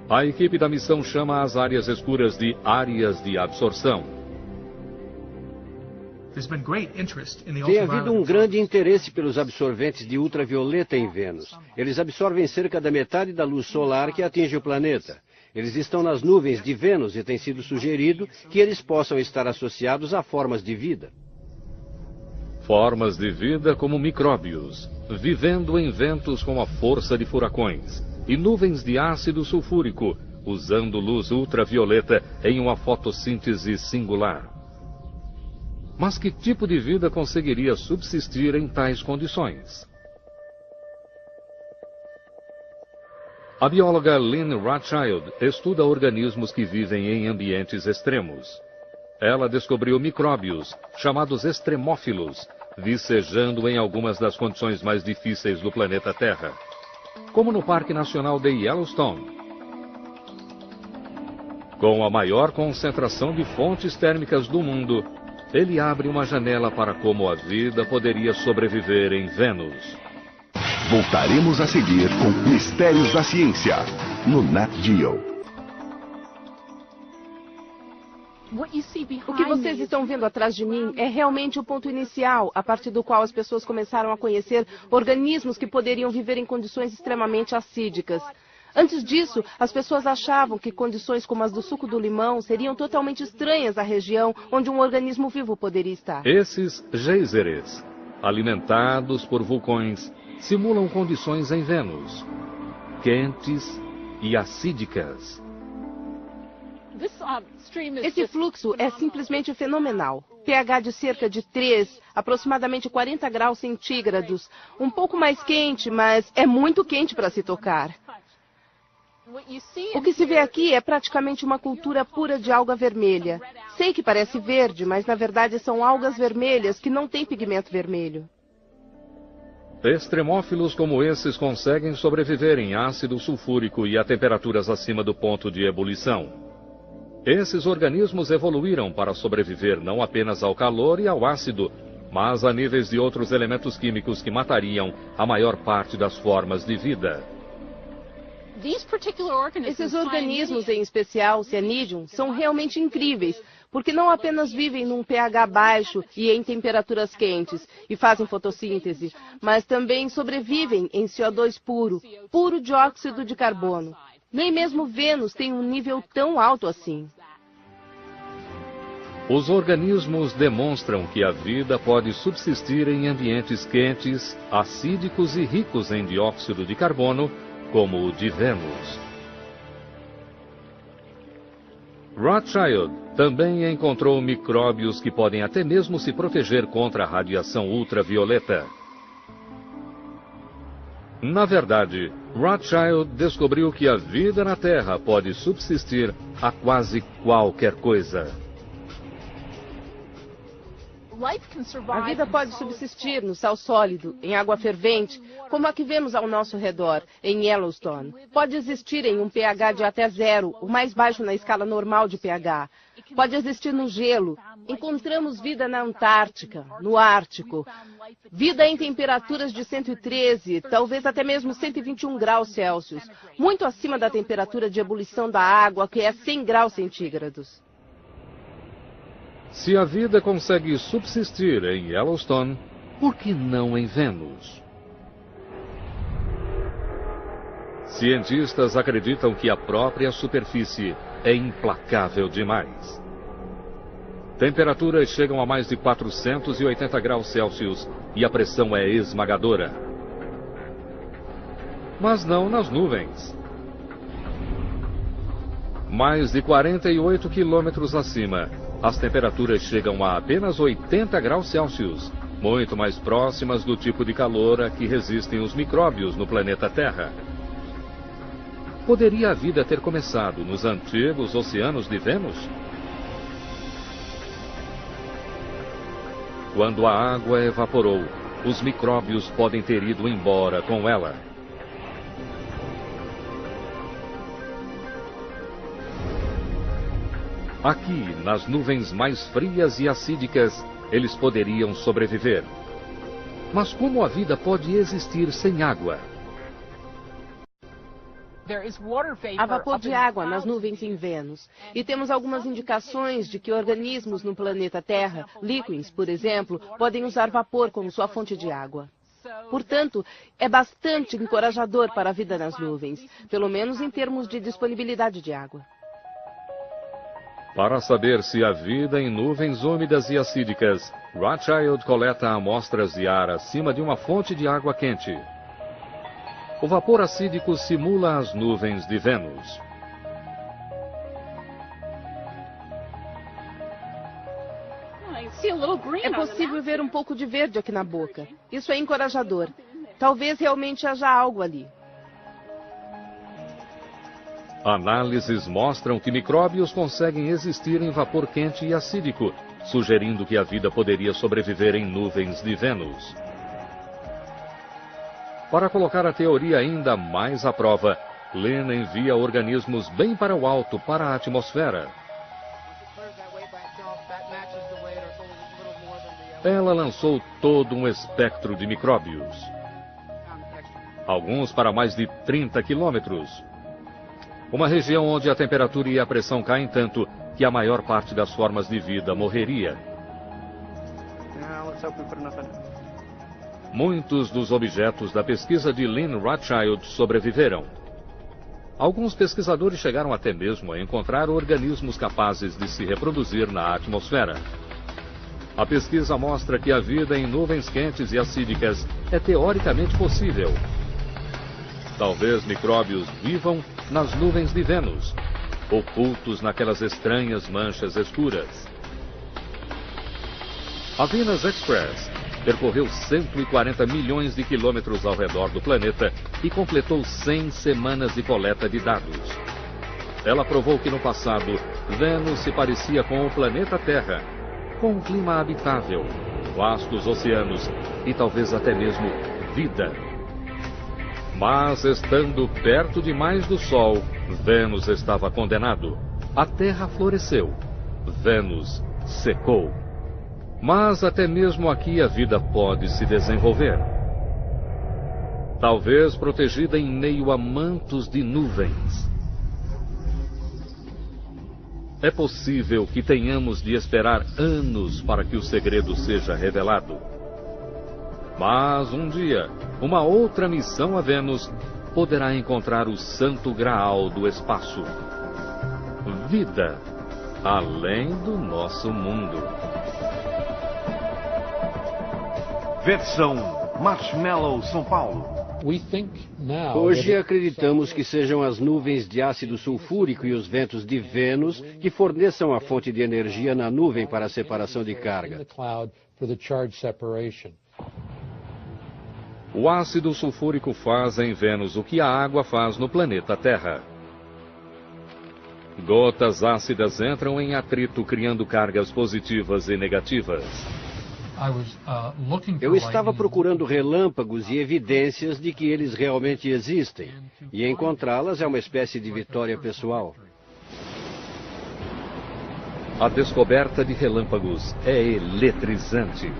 A equipe da missão chama as áreas escuras de áreas de absorção. Tem havido um grande interesse pelos absorventes de ultravioleta em Vênus. Eles absorvem cerca da metade da luz solar que atinge o planeta. Eles estão nas nuvens de Vênus e tem sido sugerido que eles possam estar associados a formas de vida. Formas de vida como micróbios, vivendo em ventos com a força de furacões, e nuvens de ácido sulfúrico, usando luz ultravioleta em uma fotossíntese singular. Mas que tipo de vida conseguiria subsistir em tais condições? A bióloga Lynn Rothschild estuda organismos que vivem em ambientes extremos. Ela descobriu micróbios, chamados extremófilos, vicejando em algumas das condições mais difíceis do planeta Terra, como no Parque Nacional de Yellowstone. Com a maior concentração de fontes térmicas do mundo, ele abre uma janela para como a vida poderia sobreviver em Vênus. Voltaremos a seguir com Mistérios da Ciência, no Nat Geo. O que vocês estão vendo atrás de mim é realmente o ponto inicial, a partir do qual as pessoas começaram a conhecer organismos que poderiam viver em condições extremamente acídicas. Antes disso, as pessoas achavam que condições como as do suco do limão seriam totalmente estranhas à região onde um organismo vivo poderia estar. Esses geysers, alimentados por vulcões, simulam condições em Vênus, quentes e acídicas. Esse fluxo é simplesmente fenomenal. pH de cerca de 3, aproximadamente 40 graus centígrados. Um pouco mais quente, mas é muito quente para se tocar. O que se vê aqui é praticamente uma cultura pura de alga vermelha. Sei que parece verde, mas na verdade são algas vermelhas que não têm pigmento vermelho. Extremófilos como esses conseguem sobreviver em ácido sulfúrico e a temperaturas acima do ponto de ebulição. Esses organismos evoluíram para sobreviver não apenas ao calor e ao ácido, mas a níveis de outros elementos químicos que matariam a maior parte das formas de vida. Esses organismos, em especial Cyanidum, são realmente incríveis, porque não apenas vivem num pH baixo e em temperaturas quentes e fazem fotossíntese, mas também sobrevivem em CO2 puro dióxido de carbono. Nem mesmo Vênus tem um nível tão alto assim. Os organismos demonstram que a vida pode subsistir em ambientes quentes, acídicos e ricos em dióxido de carbono, como o de Vênus. Rothschild também encontrou micróbios que podem até mesmo se proteger contra a radiação ultravioleta. Na verdade, Rothschild descobriu que a vida na Terra pode subsistir a quase qualquer coisa. A vida pode subsistir no sal sólido, em água fervente, como a que vemos ao nosso redor, em Yellowstone. Pode existir em um pH de até 0, o mais baixo na escala normal de pH. Pode existir no gelo. Encontramos vida na Antártica, no Ártico. Vida em temperaturas de 113, talvez até mesmo 121 graus Celsius, muito acima da temperatura de ebulição da água, que é 100 graus centígrados. Se a vida consegue subsistir em Yellowstone, por que não em Vênus? Cientistas acreditam que a própria superfície é implacável demais. Temperaturas chegam a mais de 480 graus Celsius e a pressão é esmagadora. Mas não nas nuvens. Mais de 48 quilômetros acima, as temperaturas chegam a apenas 80 graus Celsius, muito mais próximas do tipo de calor a que resistem os micróbios no planeta Terra. Poderia a vida ter começado nos antigos oceanos de Vênus? Quando a água evaporou, os micróbios podem ter ido embora com ela. Aqui, nas nuvens mais frias e acídicas, eles poderiam sobreviver. Mas como a vida pode existir sem água? Há vapor de água nas nuvens em Vênus. E temos algumas indicações de que organismos no planeta Terra, líquens, por exemplo, podem usar vapor como sua fonte de água. Portanto, é bastante encorajador para a vida nas nuvens, pelo menos em termos de disponibilidade de água. Para saber se há vida em nuvens úmidas e acídicas, Rothschild coleta amostras de ar acima de uma fonte de água quente. O vapor acídico simula as nuvens de Vênus. É possível ver um pouco de verde aqui na boca. Isso é encorajador. Talvez realmente haja algo ali. Análises mostram que micróbios conseguem existir em vapor quente e acídico, sugerindo que a vida poderia sobreviver em nuvens de Vênus. Para colocar a teoria ainda mais à prova, Lynn envia organismos bem para o alto, para a atmosfera. Ela lançou todo um espectro de micróbios. Alguns para mais de 30 quilômetros. Uma região onde a temperatura e a pressão caem tanto que a maior parte das formas de vida morreria. Muitos dos objetos da pesquisa de Lynn Rothschild sobreviveram. Alguns pesquisadores chegaram até mesmo a encontrar organismos capazes de se reproduzir na atmosfera. A pesquisa mostra que a vida em nuvens quentes e acídicas é teoricamente possível. Talvez micróbios vivam nas nuvens de Vênus, ocultos naquelas estranhas manchas escuras. A Venus Express percorreu 140 milhões de quilômetros ao redor do planeta e completou 100 semanas de coleta de dados. Ela provou que no passado, Vênus se parecia com o planeta Terra, com um clima habitável, vastos oceanos e talvez até mesmo vida. Mas, estando perto demais do Sol, Vênus estava condenado. A Terra floresceu. Vênus secou. Mas até mesmo aqui a vida pode se desenvolver. talvez protegida em meio a mantos de nuvens. É possível que tenhamos de esperar anos para que o segredo seja revelado. Mas um dia, uma outra missão a Vênus poderá encontrar o santo graal do espaço. Vida além do nosso mundo. Versão Marshmallow São Paulo. Hoje acreditamos que sejam as nuvens de ácido sulfúrico e os ventos de Vênus que forneçam a fonte de energia na nuvem para a separação de carga. O ácido sulfúrico faz em Vênus o que a água faz no planeta Terra. Gotas ácidas entram em atrito, criando cargas positivas e negativas. Eu estava procurando relâmpagos e evidências de que eles realmente existem, e encontrá-las é uma espécie de vitória pessoal. A descoberta de relâmpagos é eletrizante.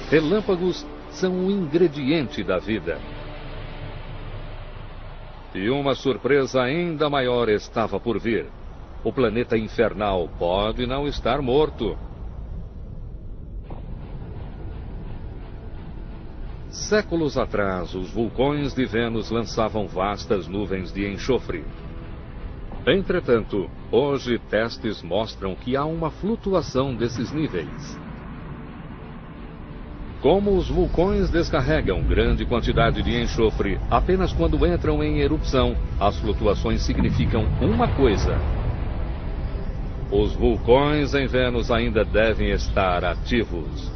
Relâmpagos são um ingrediente da vida. E uma surpresa ainda maior estava por vir. O planeta infernal pode não estar morto. Séculos atrás, os vulcões de Vênus lançavam vastas nuvens de enxofre. Entretanto, hoje testes mostram que há uma flutuação desses níveis. Como os vulcões descarregam grande quantidade de enxofre apenas quando entram em erupção, as flutuações significam uma coisa: os vulcões em Vênus ainda devem estar ativos.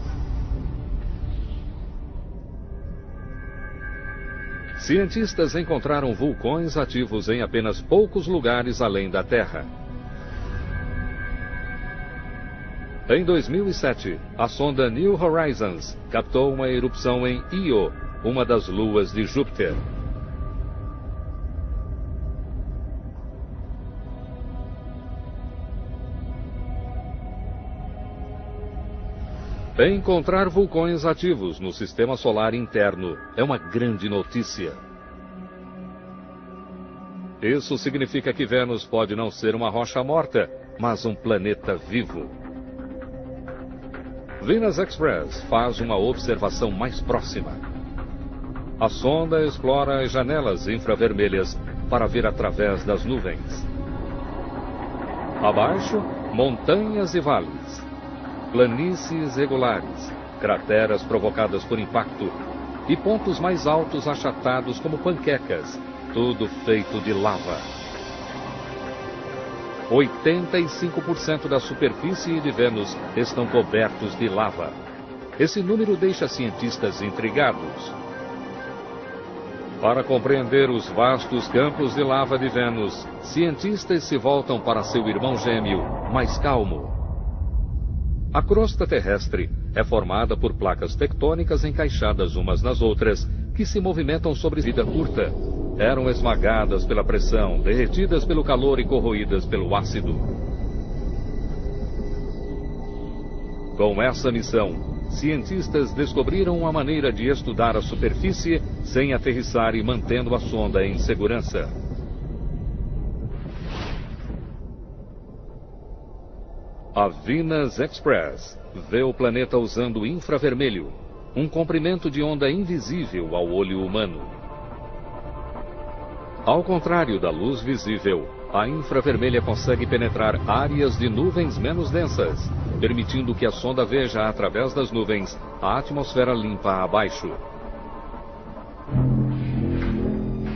Cientistas encontraram vulcões ativos em apenas poucos lugares além da Terra. Em 2007, a sonda New Horizons captou uma erupção em Io, uma das luas de Júpiter. Encontrar vulcões ativos no sistema solar interno é uma grande notícia. Isso significa que Vênus pode não ser uma rocha morta, mas um planeta vivo. Venus Express faz uma observação mais próxima. A sonda explora as janelas infravermelhas para ver através das nuvens. Abaixo, montanhas e vales, planícies regulares, crateras provocadas por impacto e pontos mais altos achatados como panquecas, tudo feito de lava. 85% da superfície de Vênus estão cobertos de lava. Esse número deixa cientistas intrigados. Para compreender os vastos campos de lava de Vênus, cientistas se voltam para seu irmão gêmeo, mais calmo. A crosta terrestre é formada por placas tectônicas encaixadas umas nas outras, que se movimentam sobre vida curta. Eram esmagadas pela pressão, derretidas pelo calor e corroídas pelo ácido. Com essa missão, cientistas descobriram uma maneira de estudar a superfície sem aterrissar e mantendo a sonda em segurança. A Venus Express vê o planeta usando infravermelho, um comprimento de onda invisível ao olho humano. Ao contrário da luz visível, a infravermelha consegue penetrar áreas de nuvens menos densas, permitindo que a sonda veja através das nuvens a atmosfera limpa abaixo.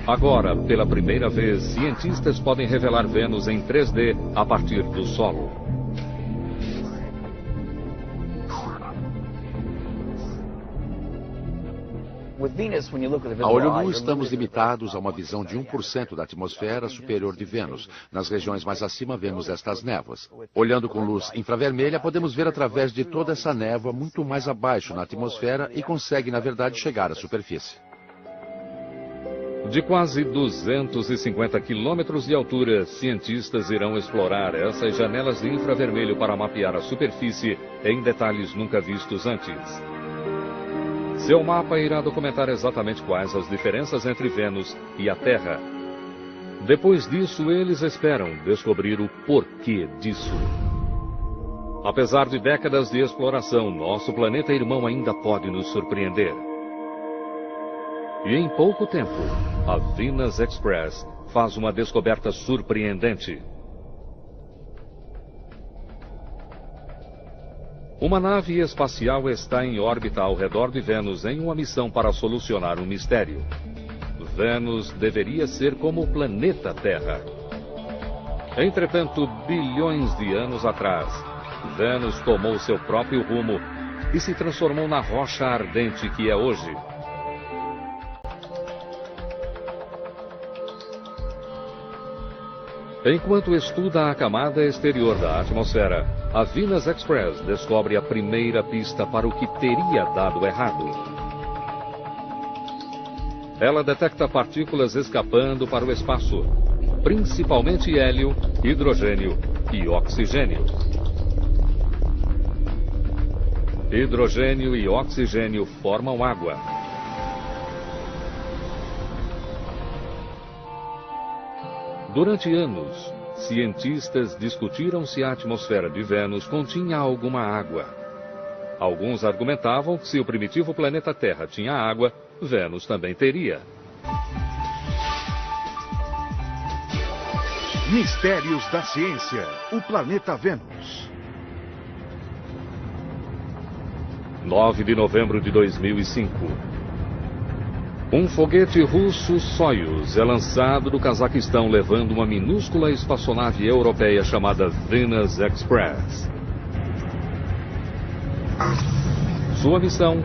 Agora, pela primeira vez, cientistas podem revelar Vênus em 3D a partir do solo. A olho nu, estamos limitados a uma visão de 1% da atmosfera superior de Vênus. Nas regiões mais acima, vemos estas névoas. Olhando com luz infravermelha, podemos ver através de toda essa névoa muito mais abaixo na atmosfera e consegue, na verdade, chegar à superfície. De quase 250 quilômetros de altura, cientistas irão explorar essas janelas de infravermelho para mapear a superfície em detalhes nunca vistos antes. Seu mapa irá documentar exatamente quais as diferenças entre Vênus e a Terra. Depois disso, eles esperam descobrir o porquê disso. Apesar de décadas de exploração, nosso planeta irmão ainda pode nos surpreender. E em pouco tempo, a Venus Express faz uma descoberta surpreendente. Uma nave espacial está em órbita ao redor de Vênus em uma missão para solucionar um mistério. Vênus deveria ser como o planeta Terra. Entretanto, bilhões de anos atrás, Vênus tomou seu próprio rumo e se transformou na rocha ardente que é hoje. Enquanto estuda a camada exterior da atmosfera, a Venus Express descobre a primeira pista para o que teria dado errado. Ela detecta partículas escapando para o espaço, principalmente hélio, hidrogênio e oxigênio. Hidrogênio e oxigênio formam água. Durante anos, cientistas discutiram se a atmosfera de Vênus continha alguma água. Alguns argumentavam que se o primitivo planeta Terra tinha água, Vênus também teria. Mistérios da ciência. O planeta Vênus. 9 de novembro de 2005. Um foguete russo Soyuz é lançado do Cazaquistão levando uma minúscula espaçonave europeia chamada Venus Express. Sua missão: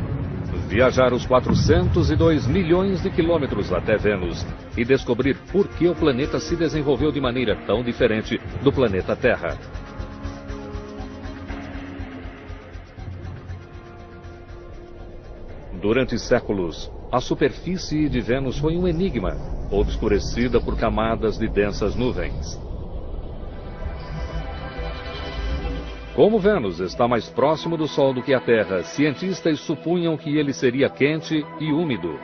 viajar os 402 milhões de quilômetros até Vênus e descobrir por que o planeta se desenvolveu de maneira tão diferente do planeta Terra. Durante séculos, a superfície de Vênus foi um enigma, obscurecida por camadas de densas nuvens. Como Vênus está mais próximo do Sol do que a Terra, cientistas supunham que ele seria quente e úmido.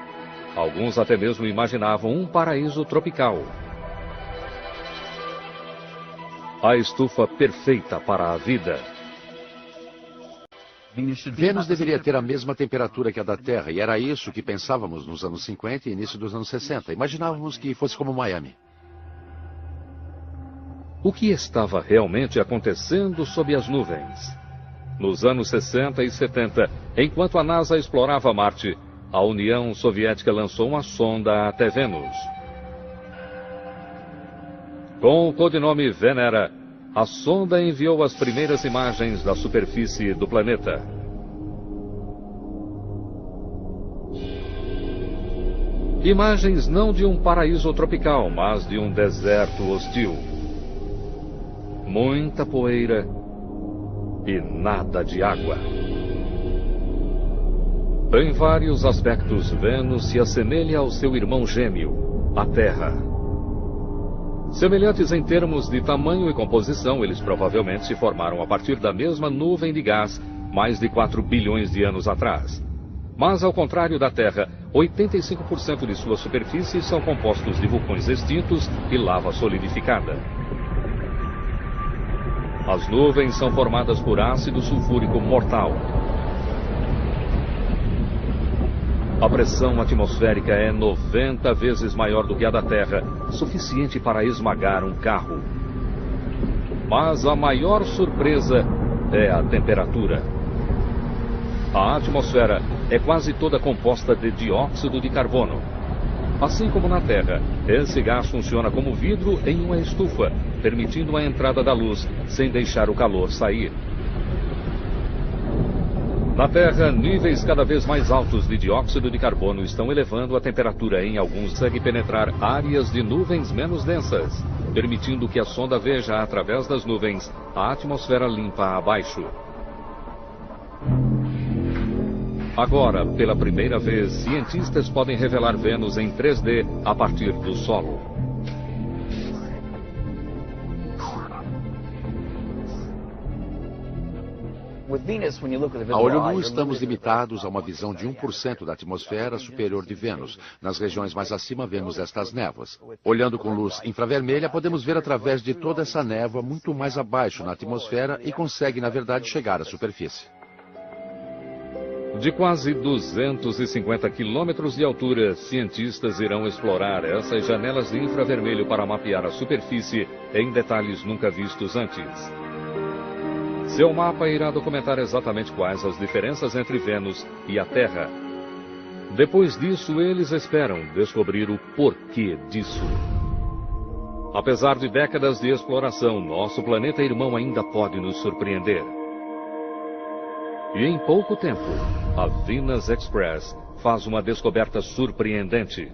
Alguns até mesmo imaginavam um paraíso tropical. A estufa perfeita para a vida. Vênus deveria ter a mesma temperatura que a da Terra, e era isso que pensávamos nos anos 50 e início dos anos 60. Imaginávamos que fosse como Miami. O que estava realmente acontecendo sob as nuvens? Nos anos 60 e 70, enquanto a NASA explorava Marte, a União Soviética lançou uma sonda até Vênus. Com o codinome Venera, a sonda enviou as primeiras imagens da superfície do planeta. Imagens não de um paraíso tropical, mas de um deserto hostil. Muita poeira e nada de água. Em vários aspectos, Vênus se assemelha ao seu irmão gêmeo, a Terra. Semelhantes em termos de tamanho e composição, eles provavelmente se formaram a partir da mesma nuvem de gás mais de 4 bilhões de anos atrás. Mas, ao contrário da Terra, 85% de sua superfície são compostos de vulcões extintos e lava solidificada. As nuvens são formadas por ácido sulfúrico mortal. A pressão atmosférica é 90 vezes maior do que a da Terra, suficiente para esmagar um carro. Mas a maior surpresa é a temperatura. A atmosfera é quase toda composta de dióxido de carbono. Assim como na Terra, esse gás funciona como vidro em uma estufa, permitindo a entrada da luz sem deixar o calor sair. Na Terra, níveis cada vez mais altos de dióxido de carbono estão elevando a temperatura em alguns. Consegue penetrar áreas de nuvens menos densas, permitindo que a sonda veja através das nuvens a atmosfera limpa abaixo. Agora, pela primeira vez, cientistas podem revelar Vênus em 3D a partir do solo. A olho nu, estamos limitados a uma visão de 1% da atmosfera superior de Vênus. Nas regiões mais acima, vemos estas névoas. Olhando com luz infravermelha, podemos ver através de toda essa névoa muito mais abaixo na atmosfera e consegue, na verdade, chegar à superfície. De quase 250 quilômetros de altura, cientistas irão explorar essas janelas de infravermelho para mapear a superfície em detalhes nunca vistos antes. Seu mapa irá documentar exatamente quais as diferenças entre Vênus e a Terra. Depois disso, eles esperam descobrir o porquê disso. Apesar de décadas de exploração, nosso planeta irmão ainda pode nos surpreender. E em pouco tempo, a Venus Express faz uma descoberta surpreendente.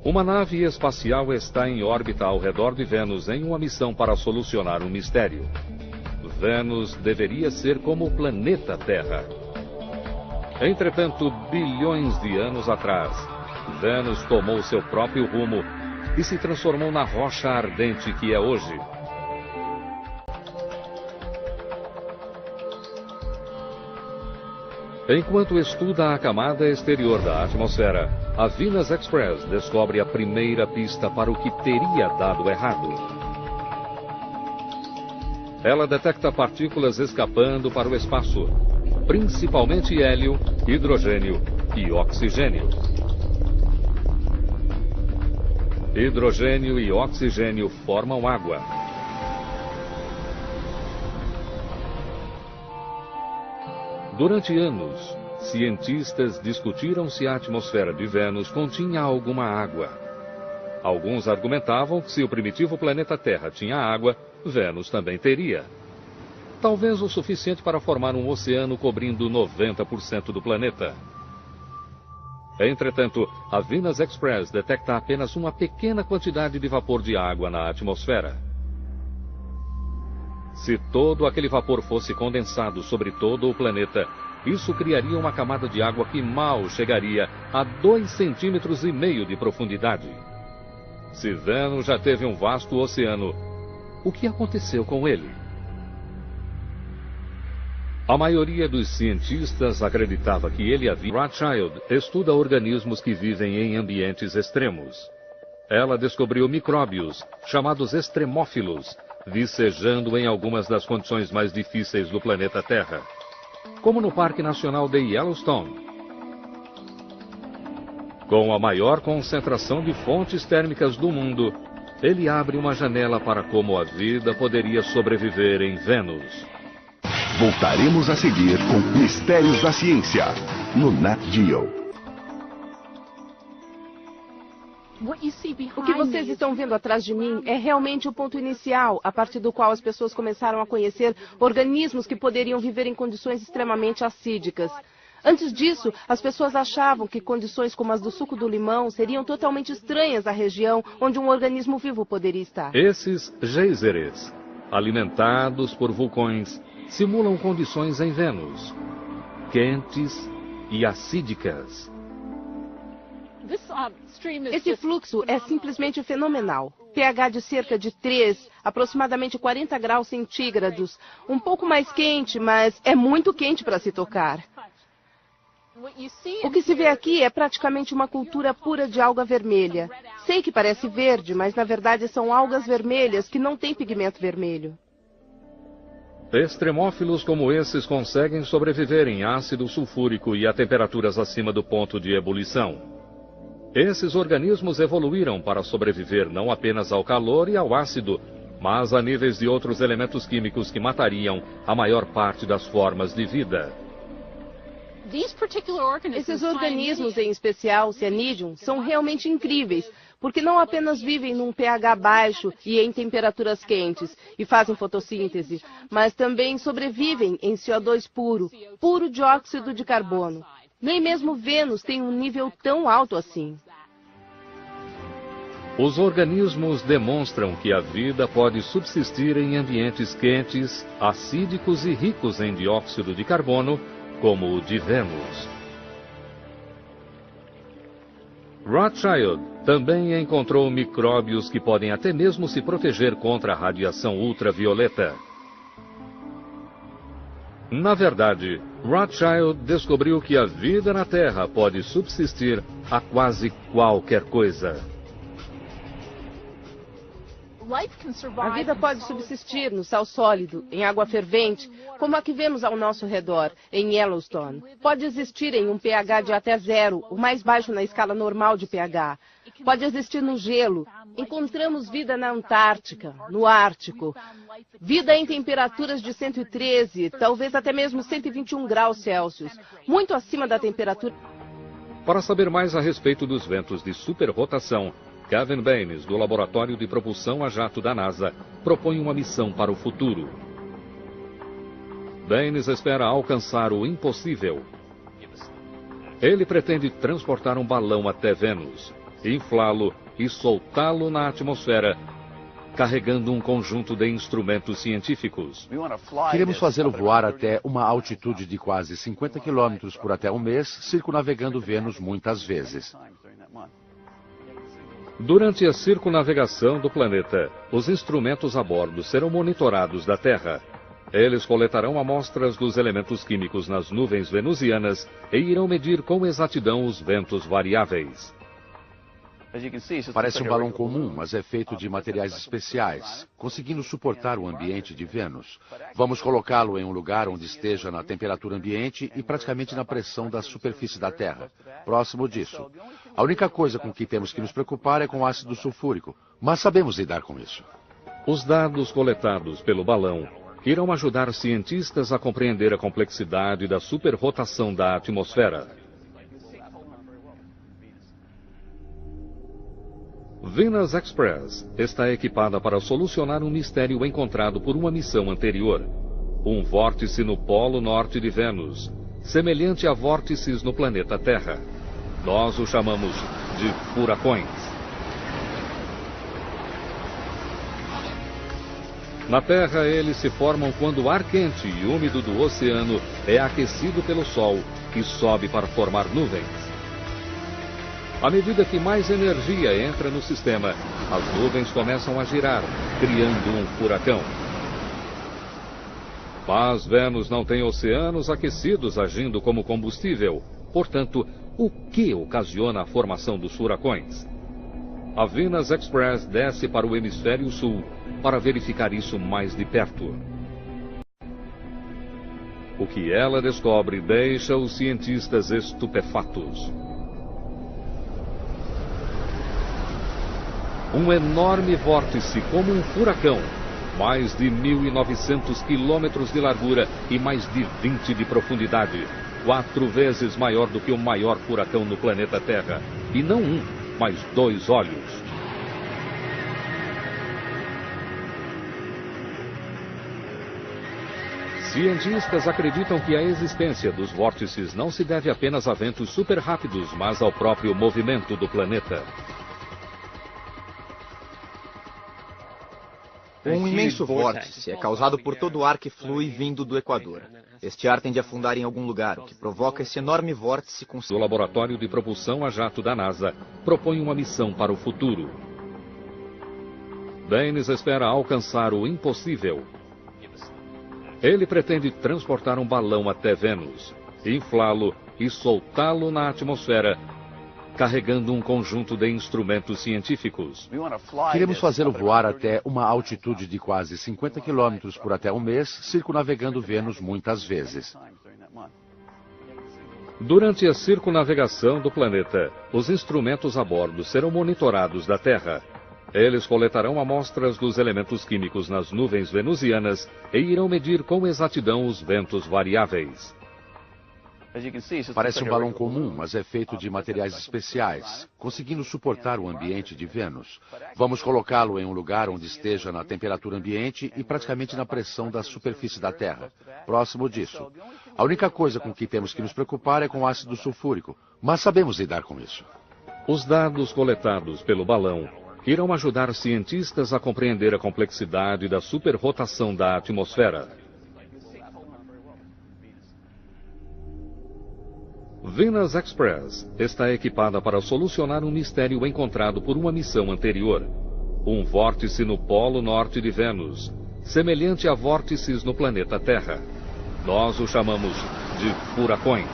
Uma nave espacial está em órbita ao redor de Vênus em uma missão para solucionar um mistério. Vênus deveria ser como o planeta Terra. Entretanto, bilhões de anos atrás, Vênus tomou seu próprio rumo e se transformou na rocha ardente que é hoje. Enquanto estuda a camada exterior da atmosfera, a Venus Express descobre a primeira pista para o que teria dado errado. Ela detecta partículas escapando para o espaço, principalmente hélio, hidrogênio e oxigênio. Hidrogênio e oxigênio formam água. Durante anos, cientistas discutiram se a atmosfera de Vênus continha alguma água. Alguns argumentavam que se o primitivo planeta Terra tinha água, Vênus também teria. Talvez o suficiente para formar um oceano cobrindo 90% do planeta. Entretanto, a Venus Express detecta apenas uma pequena quantidade de vapor de água na atmosfera. Se todo aquele vapor fosse condensado sobre todo o planeta, isso criaria uma camada de água que mal chegaria a 2,5 centímetros de profundidade. Se Vênus já teve um vasto oceano, o que aconteceu com ele? A maioria dos cientistas acreditava que ele havia... Rothschild estuda organismos que vivem em ambientes extremos. Ela descobriu micróbios, chamados extremófilos, vicejando em algumas das condições mais difíceis do planeta Terra, como no Parque Nacional de Yellowstone. Com a maior concentração de fontes térmicas do mundo, ele abre uma janela para como a vida poderia sobreviver em Vênus. Voltaremos a seguir com Mistérios da Ciência, no Nat Geo. O que vocês estão vendo atrás de mim é realmente o ponto inicial, a partir do qual as pessoas começaram a conhecer organismos que poderiam viver em condições extremamente acídicas. Antes disso, as pessoas achavam que condições como as do suco do limão seriam totalmente estranhas à região onde um organismo vivo poderia estar. Esses geysers, alimentados por vulcões, simulam condições em Vênus, quentes e acídicas. Esse fluxo é simplesmente fenomenal. pH de cerca de 3, aproximadamente 40 graus centígrados. Um pouco mais quente, mas é muito quente para se tocar. O que se vê aqui é praticamente uma cultura pura de alga vermelha. Sei que parece verde, mas na verdade são algas vermelhas que não têm pigmento vermelho. Extremófilos como esses conseguem sobreviver em ácido sulfúrico e a temperaturas acima do ponto de ebulição. Esses organismos evoluíram para sobreviver não apenas ao calor e ao ácido, mas a níveis de outros elementos químicos que matariam a maior parte das formas de vida. Esses organismos, em especial Cyanidum, são realmente incríveis, porque não apenas vivem num pH baixo e em temperaturas quentes e fazem fotossíntese, mas também sobrevivem em CO2 puro dióxido de carbono. Nem mesmo Vênus tem um nível tão alto assim. Os organismos demonstram que a vida pode subsistir em ambientes quentes, acídicos e ricos em dióxido de carbono, como o de Vênus. Rothschild Também encontrou micróbios que podem até mesmo se proteger contra a radiação ultravioleta. Na verdade, Rothschild descobriu que a vida na Terra pode subsistir a quase qualquer coisa. A vida pode subsistir no sal sólido, em água fervente, como a que vemos ao nosso redor, em Yellowstone. Pode existir em um pH de até 0, o mais baixo na escala normal de pH. Pode existir no gelo. Encontramos vida na Antártica, no Ártico. Vida em temperaturas de 113, talvez até mesmo 121 graus Celsius, muito acima da temperatura. Para saber mais a respeito dos ventos de superrotação, Kevin Baines, do Laboratório de Propulsão a Jato da NASA, propõe uma missão para o futuro. Baines espera alcançar o impossível. Ele pretende transportar um balão até Vênus, inflá-lo e soltá-lo na atmosfera, carregando um conjunto de instrumentos científicos. Queremos fazê-lo voar até uma altitude de quase 50 quilômetros por até um mês, circunnavegando Vênus muitas vezes. Durante a circunnavegação do planeta, os instrumentos a bordo serão monitorados da Terra. Eles coletarão amostras dos elementos químicos nas nuvens venusianas e irão medir com exatidão os ventos variáveis. Parece um balão comum, mas é feito de materiais especiais, conseguindo suportar o ambiente de Vênus. Vamos colocá-lo em um lugar onde esteja na temperatura ambiente e praticamente na pressão da superfície da Terra, próximo disso. A única coisa com que temos que nos preocupar é com o ácido sulfúrico, mas sabemos lidar com isso. Os dados coletados pelo balão irão ajudar cientistas a compreender a complexidade da superrotação da atmosfera. Venus Express está equipada para solucionar um mistério encontrado por uma missão anterior. Um vórtice no polo norte de Vênus, semelhante a vórtices no planeta Terra. Nós o chamamos de furacões. Na Terra, eles se formam quando o ar quente e úmido do oceano é aquecido pelo Sol e sobe para formar nuvens. À medida que mais energia entra no sistema, as nuvens começam a girar, criando um furacão. Mas Vênus não tem oceanos aquecidos agindo como combustível. Portanto, o que ocasiona a formação dos furacões? A Venus Express desce para o hemisfério sul para verificar isso mais de perto. O que ela descobre deixa os cientistas estupefatos. Um enorme vórtice como um furacão, mais de 1.900 quilômetros de largura e mais de 20 de profundidade, 4 vezes maior do que o maior furacão no planeta Terra. E não um, mas 2 olhos. Cientistas acreditam que a existência dos vórtices não se deve apenas a ventos super rápidos, mas ao próprio movimento do planeta. Um imenso vórtice é causado por todo o ar que flui vindo do Equador. Este ar tende a afundar em algum lugar, o que provoca esse enorme vórtice com... O Laboratório de Propulsão a Jato da NASA propõe uma missão para o futuro. Baines espera alcançar o impossível. Ele pretende transportar um balão até Vênus, inflá-lo e soltá-lo na atmosfera, carregando um conjunto de instrumentos científicos. Queremos fazê-lo voar até uma altitude de quase 50 quilômetros por até um mês, circunnavegando Vênus muitas vezes. Durante a circunnavegação do planeta, os instrumentos a bordo serão monitorados da Terra. Eles coletarão amostras dos elementos químicos nas nuvens venusianas e irão medir com exatidão os ventos variáveis. Parece um balão comum, mas é feito de materiais especiais, conseguindo suportar o ambiente de Vênus. Vamos colocá-lo em um lugar onde esteja na temperatura ambiente e praticamente na pressão da superfície da Terra, próximo disso. A única coisa com que temos que nos preocupar é com o ácido sulfúrico, mas sabemos lidar com isso. Os dados coletados pelo balão irão ajudar cientistas a compreender a complexidade da superrotação da atmosfera. Venus Express está equipada para solucionar um mistério encontrado por uma missão anterior. Um vórtice no polo norte de Vênus, semelhante a vórtices no planeta Terra. Nós o chamamos de furacões.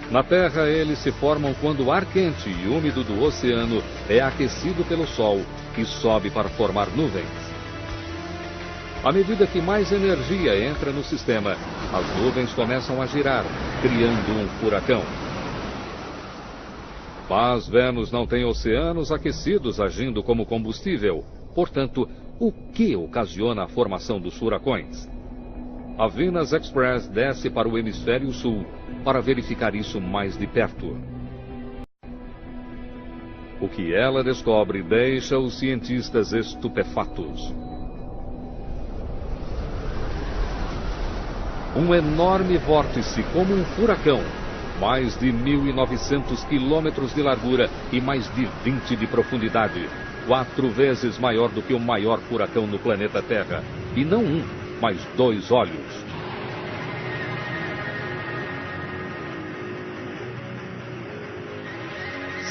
Na Terra, eles se formam quando o ar quente e úmido do oceano é aquecido pelo Sol e sobe para formar nuvens. À medida que mais energia entra no sistema, as nuvens começam a girar, criando um furacão. Mas Vênus não tem oceanos aquecidos agindo como combustível. Portanto, o que ocasiona a formação dos furacões? A Venus Express desce para o hemisfério sul para verificar isso mais de perto. O que ela descobre deixa os cientistas estupefatos. Um enorme vórtice como um furacão, mais de 1.900 quilômetros de largura e mais de 20 de profundidade, 4 vezes maior do que o maior furacão no planeta Terra. E não um, mas 2 olhos.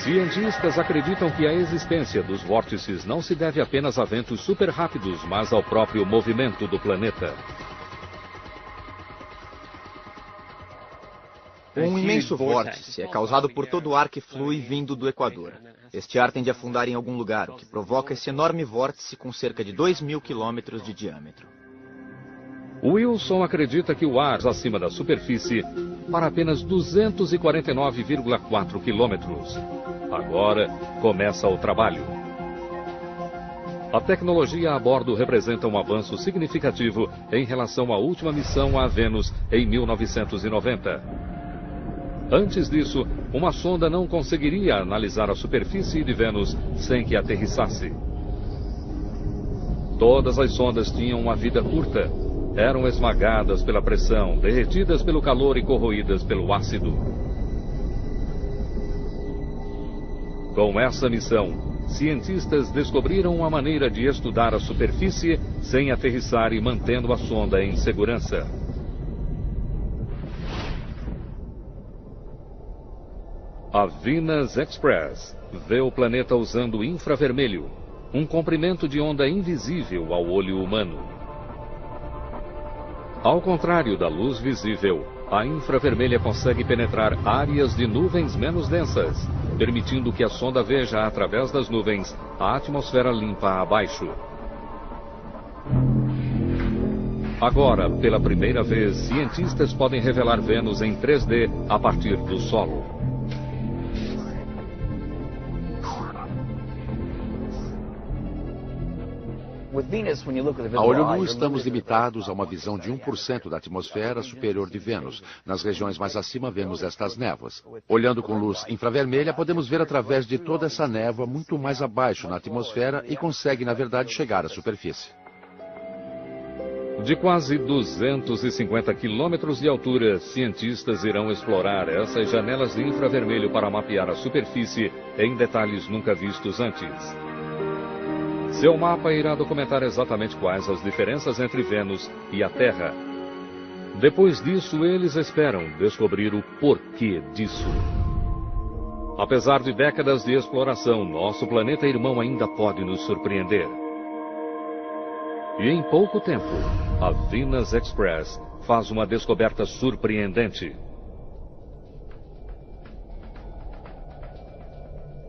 Cientistas acreditam que a existência dos vórtices não se deve apenas a ventos super rápidos, mas ao próprio movimento do planeta. Um imenso vórtice é causado por todo o ar que flui vindo do Equador. Este ar tende a afundar em algum lugar, o que provoca esse enorme vórtice com cerca de 2.000 quilômetros de diâmetro. Wilson acredita que o ar acima da superfície para apenas 249,4 quilômetros. Agora começa o trabalho. A tecnologia a bordo representa um avanço significativo em relação à última missão a Vênus em 1990. Antes disso, uma sonda não conseguiria analisar a superfície de Vênus sem que aterrissasse. Todas as sondas tinham uma vida curta. Eram esmagadas pela pressão, derretidas pelo calor e corroídas pelo ácido. Com essa missão, cientistas descobriram uma maneira de estudar a superfície sem aterrissar e mantendo a sonda em segurança. A Venus Express vê o planeta usando infravermelho, um comprimento de onda invisível ao olho humano. Ao contrário da luz visível, a infravermelha consegue penetrar áreas de nuvens menos densas, permitindo que a sonda veja através das nuvens a atmosfera limpa abaixo. Agora, pela primeira vez, cientistas podem revelar Vênus em 3D a partir do solo. A olho nu, estamos limitados a uma visão de 1% da atmosfera superior de Vênus. Nas regiões mais acima, vemos estas névoas. Olhando com luz infravermelha, podemos ver através de toda essa névoa muito mais abaixo na atmosfera e consegue, na verdade, chegar à superfície. De quase 250 quilômetros de altura, cientistas irão explorar essas janelas de infravermelho para mapear a superfície em detalhes nunca vistos antes. Seu mapa irá documentar exatamente quais as diferenças entre Vênus e a Terra. Depois disso, eles esperam descobrir o porquê disso. Apesar de décadas de exploração, nosso planeta irmão ainda pode nos surpreender. E em pouco tempo, a Venus Express faz uma descoberta surpreendente.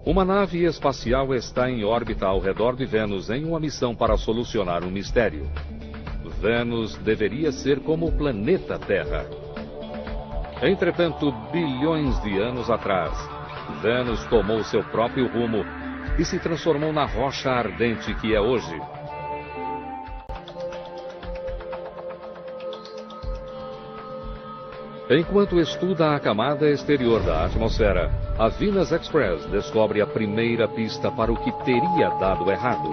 Uma nave espacial está em órbita ao redor de Vênus em uma missão para solucionar um mistério. Vênus deveria ser como o planeta Terra. Entretanto, bilhões de anos atrás, Vênus tomou seu próprio rumo e se transformou na rocha ardente que é hoje. Enquanto estuda a camada exterior da atmosfera, a Venus Express descobre a primeira pista para o que teria dado errado.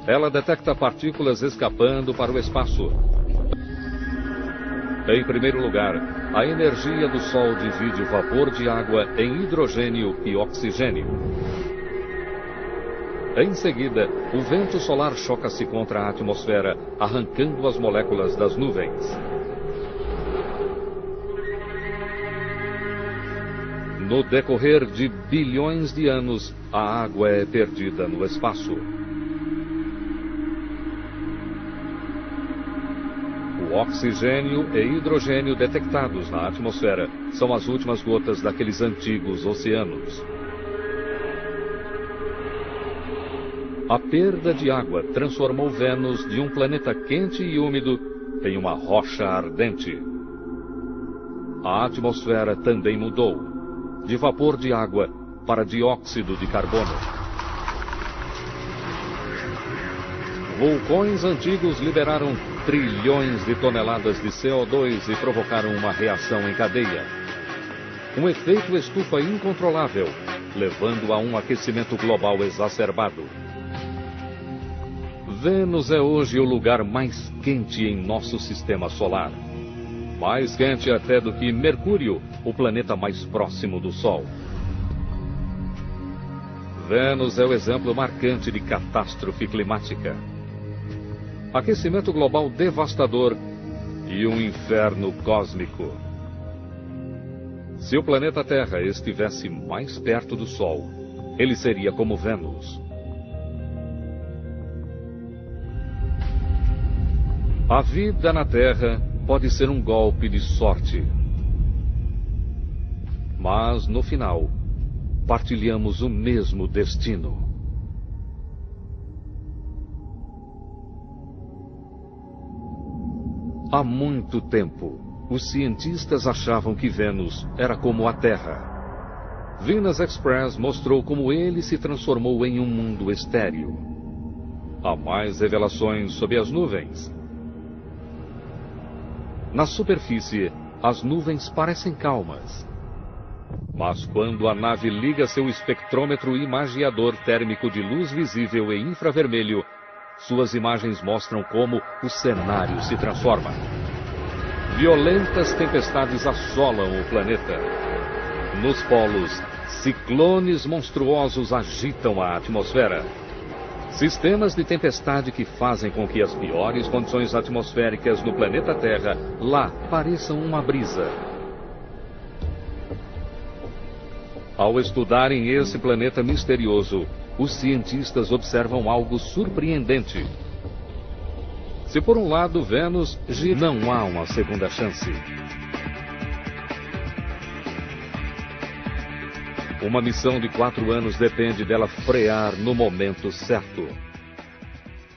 Ela detecta partículas escapando para o espaço. Em primeiro lugar, a energia do Sol divide o vapor de água em hidrogênio e oxigênio. Em seguida, o vento solar choca-se contra a atmosfera, arrancando as moléculas das nuvens. No decorrer de bilhões de anos, a água é perdida no espaço. O oxigênio e hidrogênio detectados na atmosfera são as últimas gotas daqueles antigos oceanos. A perda de água transformou Vênus de um planeta quente e úmido em uma rocha ardente. A atmosfera também mudou, de vapor de água para dióxido de carbono. Vulcões antigos liberaram trilhões de toneladas de CO2 e provocaram uma reação em cadeia. Um efeito estufa incontrolável, levando a um aquecimento global exacerbado. Vênus é hoje o lugar mais quente em nosso sistema solar. Mais quente até do que Mercúrio, o planeta mais próximo do Sol. Vênus é o exemplo marcante de catástrofe climática. Aquecimento global devastador e um inferno cósmico. Se o planeta Terra estivesse mais perto do Sol, ele seria como Vênus. A vida na Terra pode ser um golpe de sorte. Mas, no final, partilhamos o mesmo destino. Há muito tempo, os cientistas achavam que Vênus era como a Terra. Venus Express mostrou como ele se transformou em um mundo estéril. Há mais revelações sobre as nuvens. Na superfície, as nuvens parecem calmas. Mas quando a nave liga seu espectrômetro imagiador térmico de luz visível e infravermelho, suas imagens mostram como o cenário se transforma. Violentas tempestades assolam o planeta. Nos polos, ciclones monstruosos agitam a atmosfera. Sistemas de tempestade que fazem com que as piores condições atmosféricas no planeta Terra lá pareçam uma brisa. Ao estudarem esse planeta misterioso, os cientistas observam algo surpreendente. Se por um lado Vênus gira, não há uma segunda chance. Uma missão de 4 anos depende dela frear no momento certo.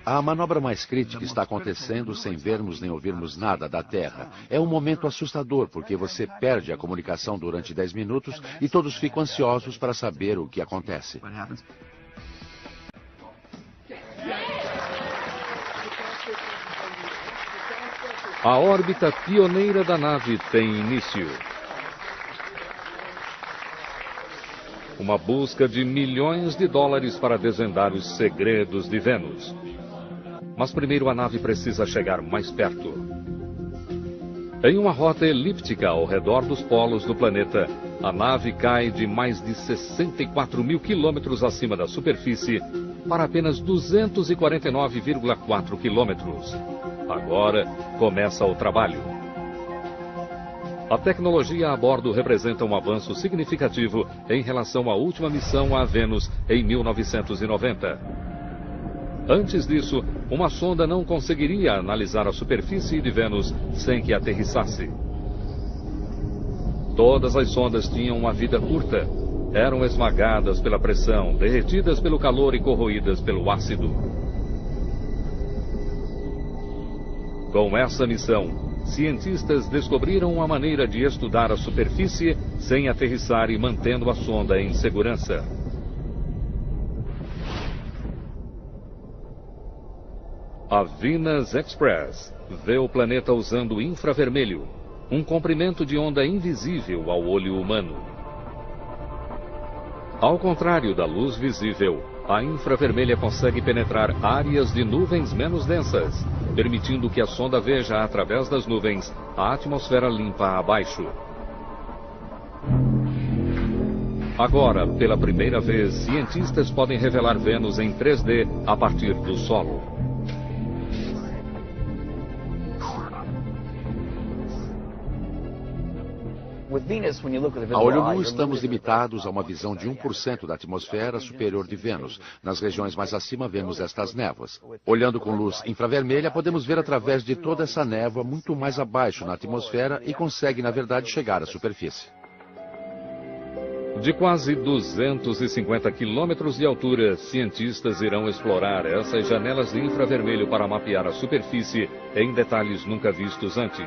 A manobra mais crítica está acontecendo sem vermos nem ouvirmos nada da Terra. É um momento assustador, porque você perde a comunicação durante 10 minutos e todos ficam ansiosos para saber o que acontece. A órbita pioneira da nave tem início. Uma busca de milhões de dólares para desvendar os segredos de Vênus. Mas primeiro a nave precisa chegar mais perto. Em uma rota elíptica ao redor dos polos do planeta, a nave cai de mais de 64 mil quilômetros acima da superfície para apenas 249,4 quilômetros. Agora começa o trabalho. A tecnologia a bordo representa um avanço significativo em relação à última missão a Vênus em 1990. Antes disso, uma sonda não conseguiria analisar a superfície de Vênus sem que aterrissasse. Todas as sondas tinham uma vida curta. Eram esmagadas pela pressão, derretidas pelo calor e corroídas pelo ácido. Com essa missão, cientistas descobriram uma maneira de estudar a superfície sem aterrissar e mantendo a sonda em segurança. A Venus Express vê o planeta usando infravermelho, um comprimento de onda invisível ao olho humano. Ao contrário da luz visível, a infravermelha consegue penetrar áreas de nuvens menos densas, permitindo que a sonda veja através das nuvens a atmosfera limpa abaixo. Agora, pela primeira vez, cientistas podem revelar Vênus em 3D a partir do solo. A olho nu, estamos limitados a uma visão de 1% da atmosfera superior de Vênus. Nas regiões mais acima, vemos estas névoas. Olhando com luz infravermelha, podemos ver através de toda essa névoa muito mais abaixo na atmosfera e consegue, na verdade, chegar à superfície. De quase 250 quilômetros de altura, cientistas irão explorar essas janelas de infravermelho para mapear a superfície em detalhes nunca vistos antes.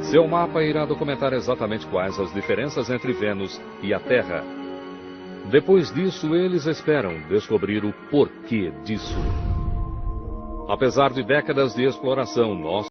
Seu mapa irá documentar exatamente quais as diferenças entre Vênus e a Terra. Depois disso, eles esperam descobrir o porquê disso. Apesar de décadas de exploração, nós